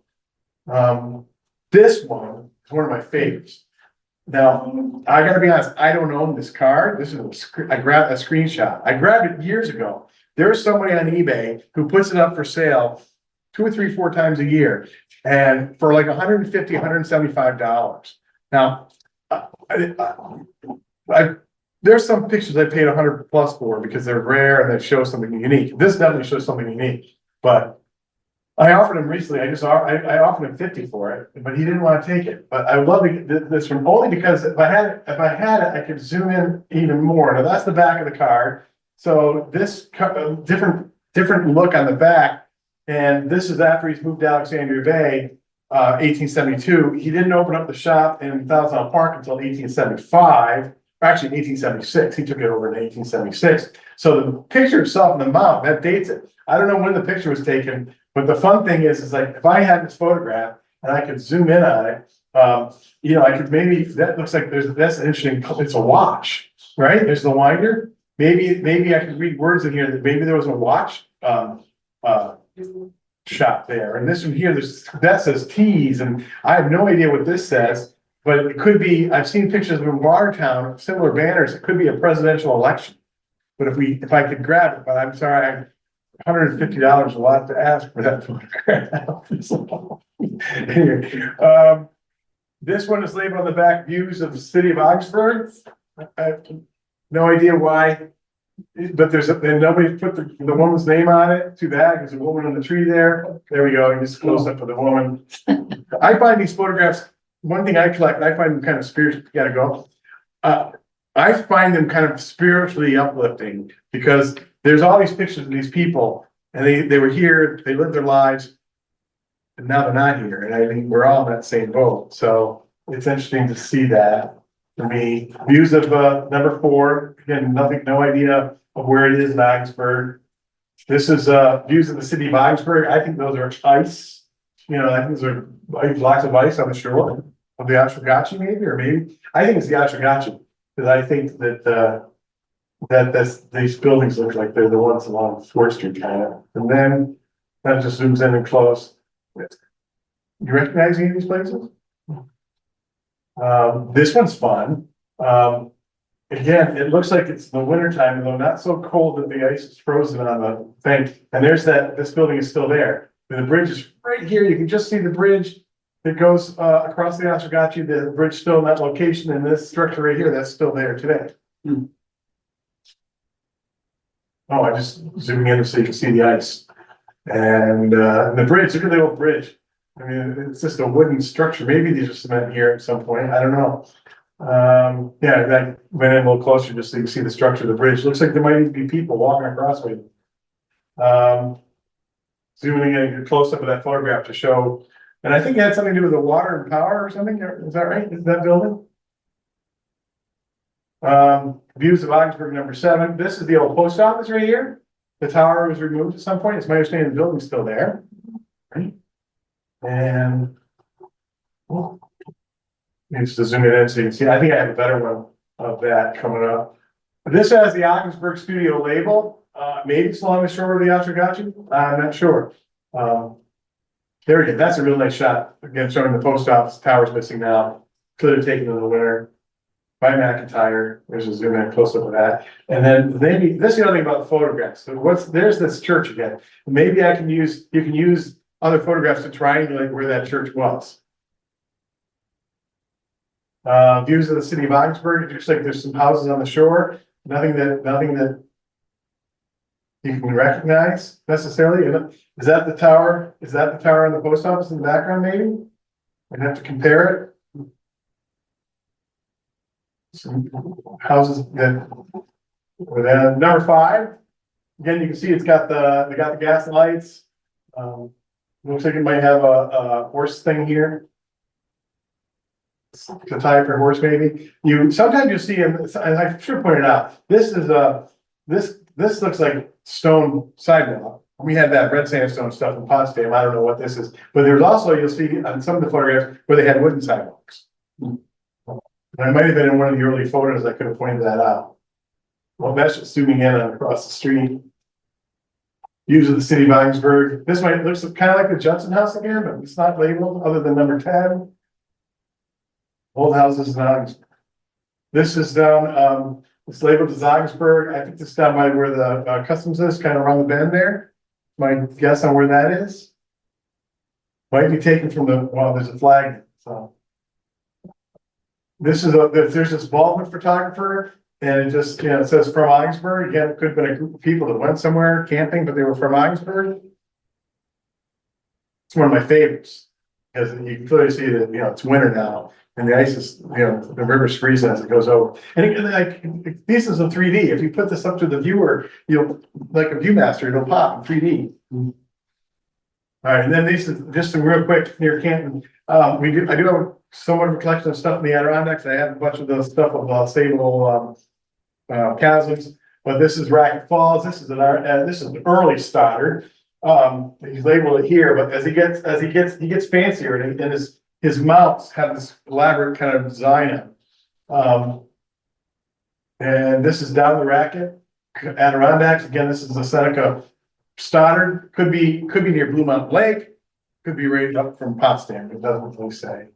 This one is one of my favorites. Now, I gotta be honest, I don't own this card. I grabbed a screenshot. I grabbed it years ago. There's somebody on eBay who puts it up for sale 2 or 3, 4 times a year, and for like $150, $175. Now, there's some pictures I paid $100+ for because they're rare and they show something unique. This definitely shows something unique, but I offered him recently. I offered him $50 for it, but he didn't want to take it. But I would love to get this from only because if I had it, I could zoom in even more. Now that's the back of the card. So this different look on the back, and this is after he's moved to Alexandria Bay, 1872. He didn't open up the shop in Thousand Park until 1875. Actually, 1876. He took it over in 1876. So the picture itself and the mount, that dates it. I don't know when the picture was taken. But the fun thing is like if I had this photograph and I could zoom in on it, I could maybe that looks like that's an interesting. It's a watch, right? There's the winder. Maybe I could read words in here that maybe there was a watch. shot there. And this one here, that says T's, and I have no idea what this says, but it could be, I've seen pictures of in Watertown, similar banners, it could be a presidential election. But if I could grab it, but I'm sorry, $150 a lot to ask for that photograph. Anyway, this one is labeled on the back, views of the city of Ogdensburg. I have no idea why, but and nobody put the woman's name on it. Too bad, there's a woman on the tree there. There we go, just close up of the woman. I find these photographs, one thing I collect, I find them kind of spiritual, gotta go. I find them kind of spiritually uplifting because there's all these pictures of these people and they were here, they lived their lives, and now they're not here. And I think we're all in that same boat. So it's interesting to see that for me. Views of number 4, again, no idea of where it is in Ogdensburg. This is views of the city of Ogdensburg. I think those are ice. You know, I think those are blocks of ice on the shore of the Ashwagachi, maybe, I think it's the Ashwagachi. Because I think that these buildings look like they're the ones along 4th Street kind of, and then that just zooms in and close. You recognize any of these places? This one's fun. Again, it looks like it's the winter time, though not so cold that the ice is frozen on the thing. And there's this building is still there. And the bridge is right here. You can just see the bridge that goes across the Ashwagachi, the bridge still in that location, and this structure right here, that's still there today. Oh, I just zooming in so you can see the ice. And the bridge, look at the old bridge. I mean, it's just a wooden structure. Maybe these are cement here at some point. I don't know. Yeah, I went in a little closer just so you can see the structure of the bridge. Looks like there might even be people walking across with it. Zooming in a close up of that photograph to show. And I think it had something to do with the water and power or something. Is that right? Is that building? Views of Ogdensburg number 7. This is the old post office right here. The tower was removed at some point. It's my understanding the building's still there. Right? And just to zoom it in so you can see. I think I have a better one of that coming up. This has the Ogdensburg studio label. Maybe it's along the shore of the Ashwagachi. I'm not sure. There we go. That's a real nice shot. Again, showing the post office tower's missing now. Could have taken in the winter by McIntyre. There's a zoom in close up of that. And then maybe this is the other thing about the photographs. So there's this church again. Maybe you can use other photographs to triangulate where that church was. Views of the city of Ogdensburg. It looks like there's some houses on the shore. Nothing that you can recognize necessarily. Is that the tower? Is that the tower on the post office in the background, maybe? I'd have to compare it. Some houses that number 5. Again, you can see they got the gas lights. Looks like it might have a horse thing here. To tie for a horse, maybe. Sometimes you see, and I should point it out, this is this looks like stone sidewalk. We had that red sandstone stuff in Potsdam. I don't know what this is, but there's also, you'll see on some of the photographs where they had wooden sidewalks. And I might have been in one of the early photos. I could have pointed that out. Well, that's just zooming in on across the street. Views of the city of Ogdensburg. This looks kind of like the Judson House again, but it's not labeled other than number 10. Old houses in Ogdensburg. This is down, it's labeled as Ogdensburg. I think this is down by where the customs is, kind of around the bend there. My guess on where that is. Might be taken from there's a flag. So this is there's this Baldwin photographer, and it just, it says from Ogdensburg. Again, it could have been a group of people that went somewhere camping, but they were from Ogdensburg. It's one of my favorites because you can clearly see that, it's winter now. And the ice is, the river's freezing as it goes over. And this is in 3D. If you put this up to the viewer, like a Viewmaster, it'll pop in 3D. All right, and then these is just some real quick near Canton. I do have somewhat of a collection of stuff in the Adirondacks. I have a bunch of the stuff of stable chasms, but this is Racket Falls. This is an early Stoddard. He's labeled it here, but as he gets fancier, and his mounts have this elaborate kind of design on. And this is down the Racket, Adirondacks. Again, this is the Seneca Stoddard, could be near Blue Mountain Lake, could be right up from Potsdam, it doesn't really say.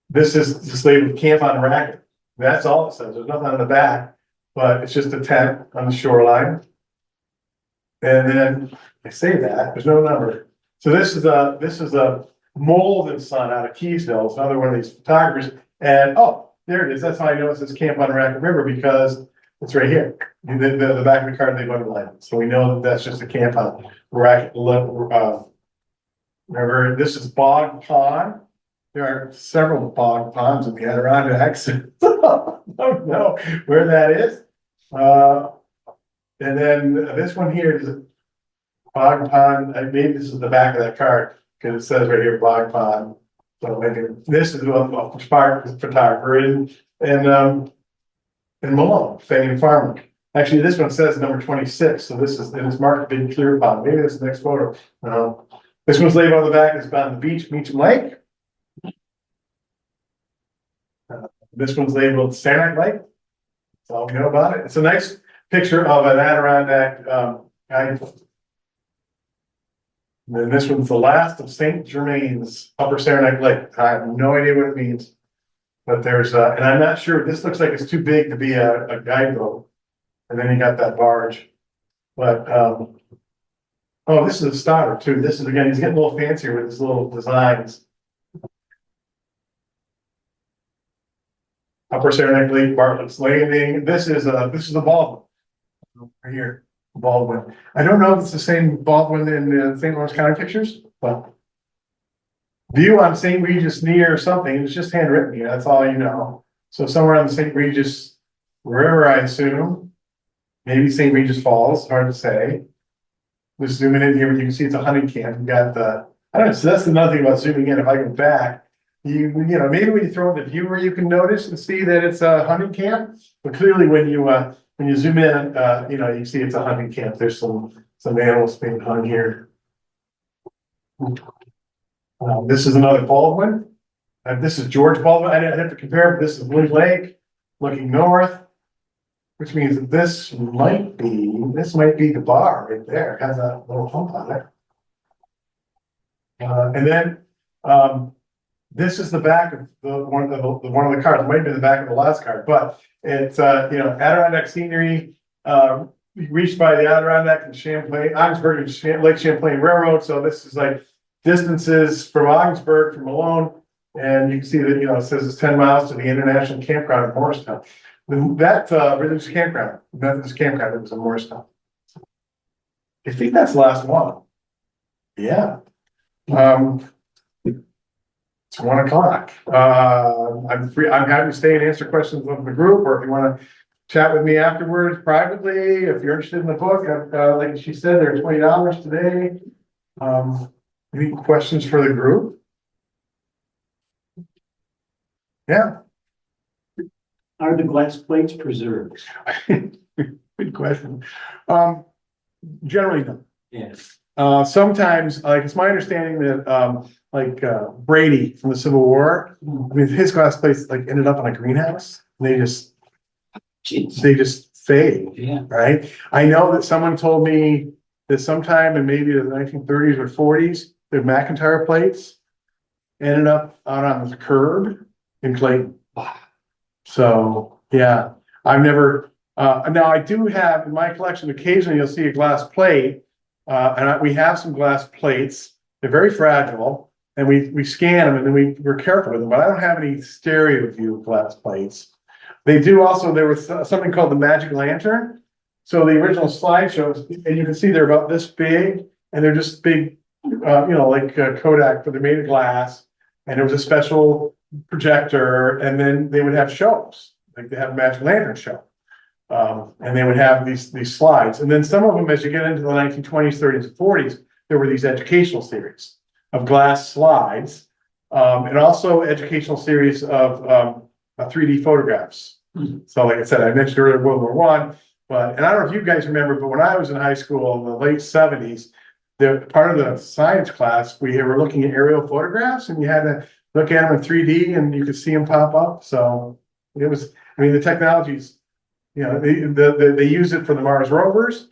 This is just labeled Camp on Racket. That's all it says. There's nothing on the back, but it's just a tent on the shoreline. And then I say that, there's no number. So this is a Molden son out of Keysville. It's another one of these photographers. And oh, there it is. That's how I know it says Camp on Racket River, because it's right here. The back of the card, they've underlined. So we know that that's just a camp on Racket. Remember, this is Bog Pond. There are several bog ponds in the Adirondacks. I don't know where that is. And then this one here is Bog Pond. Maybe this is the back of that card because it says right here Bog Pond. So maybe this is a photographer in Malone, famed farmer. Actually, this one says number 26. So this is, and it's marked big clear pond. Maybe this is the next photo. This one's labeled on the back. It's on the beach, Meacham Lake. This one's labeled Saranac Lake. That's all we know about it. It's a nice picture of an Adirondack guidebook. And then this one's the last of St. Germain's Upper Saranac Lake. I have no idea what it means, but there's and I'm not sure. This looks like it's too big to be a guidebook. And then you got that barge, but oh, this is a Stoddard too. This is again, he's getting a little fancier with his little designs. Upper Saranac Lake, Bartlett's Landing. This is the Baldwin right here, Baldwin. I don't know if it's the same Baldwin in the St. Lawrence County pictures, but view on St. Regis near something. It's just handwritten here. That's all you know. So somewhere on the St. Regis River, I assume. Maybe St. Regis Falls. Hard to say. Just zooming in here, but you can see it's a hunting camp. You got the. I don't know. So that's another thing about zooming in. If I go back. You know, maybe when you throw in the viewer, you can notice and see that it's a hunting camp. But clearly, when you zoom in, you know, you see it's a hunting camp. There's some animals being hung here. This is another Baldwin. This is George Baldwin. I didn't have to compare, but this is Blue Lake, looking north, which means that this might be the bar right there. It has a little hump on it. And then. This is the back of one of the cards. It might be the back of the last card, but it's you know, Adirondack scenery reached by the Adirondack and Champlain, Ogdensburg and Lake Champlain Railroad. So this is like distances from Ogdensburg, from Malone, and you can see that, you know, it says it's 10 miles to the International Campground in Morristown. That religious campground, Methodist campground, it was in Morristown. I think that's the last one. Yeah. It's 1 o'clock. I'm free. I'm happy to stay and answer questions of the group, or if you want to chat with me afterwards privately, if you're interested in the book, like she said, they're $20 today. Any questions for the group? Yeah. Are the glass plates preserved? Good question. Generally, no. Yes. Sometimes, like it's my understanding that Brady from the Civil War, I mean, his glass plates like ended up in a greenhouse. And they just fade. Yeah. Right. I know that someone told me that sometime in maybe the 1930s or 40s, the McIntyre plates ended up out on the curb in Clayton. So yeah, I've never. Now I do have in my collection. Occasionally, you'll see a glass plate. We have some glass plates. They're very fragile, and we scan them, and then we're careful with them. But I don't have any stereo view glass plates. They do also. There was something called the Magic Lantern. So the original slideshows, and you can see they're about this big, and they're just big, you know, like Kodak, but they're made of glass. And there was a special projector, and then they would have shows, like they have a Magic Lantern show. And they would have these slides. And then some of them, as you get into the 1920s, 30s, and 40s, there were these educational series of glass slides, and also educational series of 3D photographs. So like I said, I mentioned earlier World War I, and I don't know if you guys remember, but when I was in high school in the late 70s, part of the science class, we were looking at aerial photographs, and you had to look at them in 3D and you could see them pop up. So it was, I mean, the technology's, you know, they use it for the Mars rovers.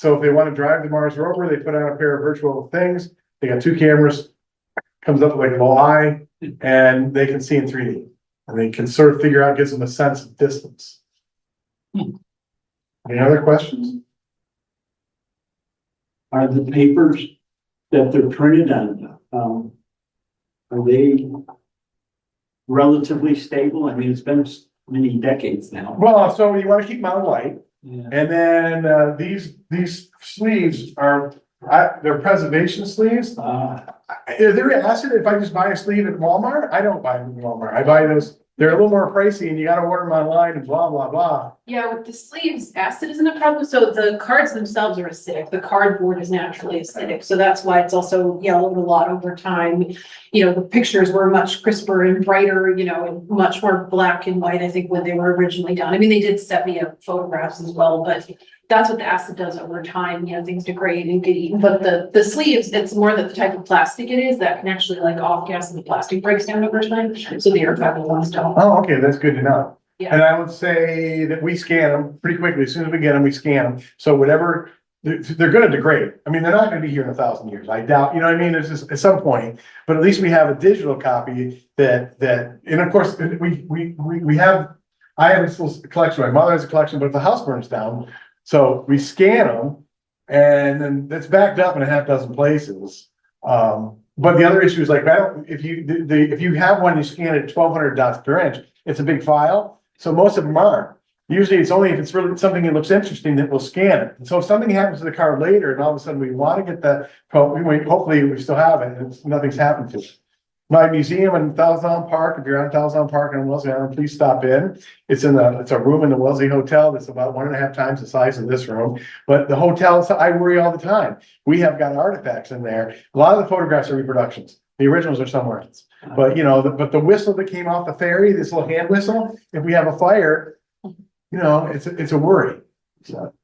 So if they want to drive the Mars rover, they put on a pair of virtual things. They got 2 cameras, comes up with like a little eye, and they can see in 3D. And they can sort of figure out, gives them a sense of distance. Any other questions? Are the papers that they're printed on, are they relatively stable? I mean, it's been many decades now. Well, so you want to keep them on light. Yeah. And then these sleeves are, they're preservation sleeves. Is there an acid if I just buy a sleeve at Walmart? I don't buy them at Walmart. I buy those, they're a little more pricey and you gotta order them online and blah, blah, blah. Yeah, with the sleeves, acid isn't a problem, so the cards themselves are acidic, the cardboard is naturally acidic, so that's why it's also yellowed a lot over time. You know, the pictures were much crisper and brighter, you know, and much more black and white, I think, when they were originally done. I mean, they did sepia photographs as well, but that's what the acid does over time, you know, things degrade and get eaten, but the sleeves, it's more that the type of plastic it is that can actually like off gas and the plastic breaks down over time, so the archival ones don't. Oh, okay, that's good to know. Yeah. And I would say that we scan them pretty quickly. As soon as we get them, we scan them. So whatever, they're gonna degrade. I mean, they're not gonna be here in 1,000 years. I doubt, you know what I mean? It's just at some point, but at least we have a digital copy that, and of course, we have, I have a little collection, my mother has a collection, but if the house burns down, so we scan them and then it's backed up in 6 places. But the other issue is like, if you have one, you scan it at 1,200 dots per inch, it's a big file. So most of them aren't. Usually it's only if it's really something that looks interesting that we'll scan it. And so if something happens to the card later and all of a sudden we want to get that, hopefully we still have it and nothing's happened to it. My museum in Thousand Park, if you're on Thousand Park in Wellesley Island, please stop in. It's a room in the Wellesley Hotel that's about 1.5 times the size of this room. But the hotel, I worry all the time. We have got artifacts in there. A lot of the photographs are reproductions. The originals are somewhere else. But you know, but the whistle that came off the ferry, this little hand whistle, if we have a fire, you know, it's a worry. So.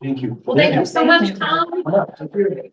Thank you. Well, thank you so much, Tom. Thank you.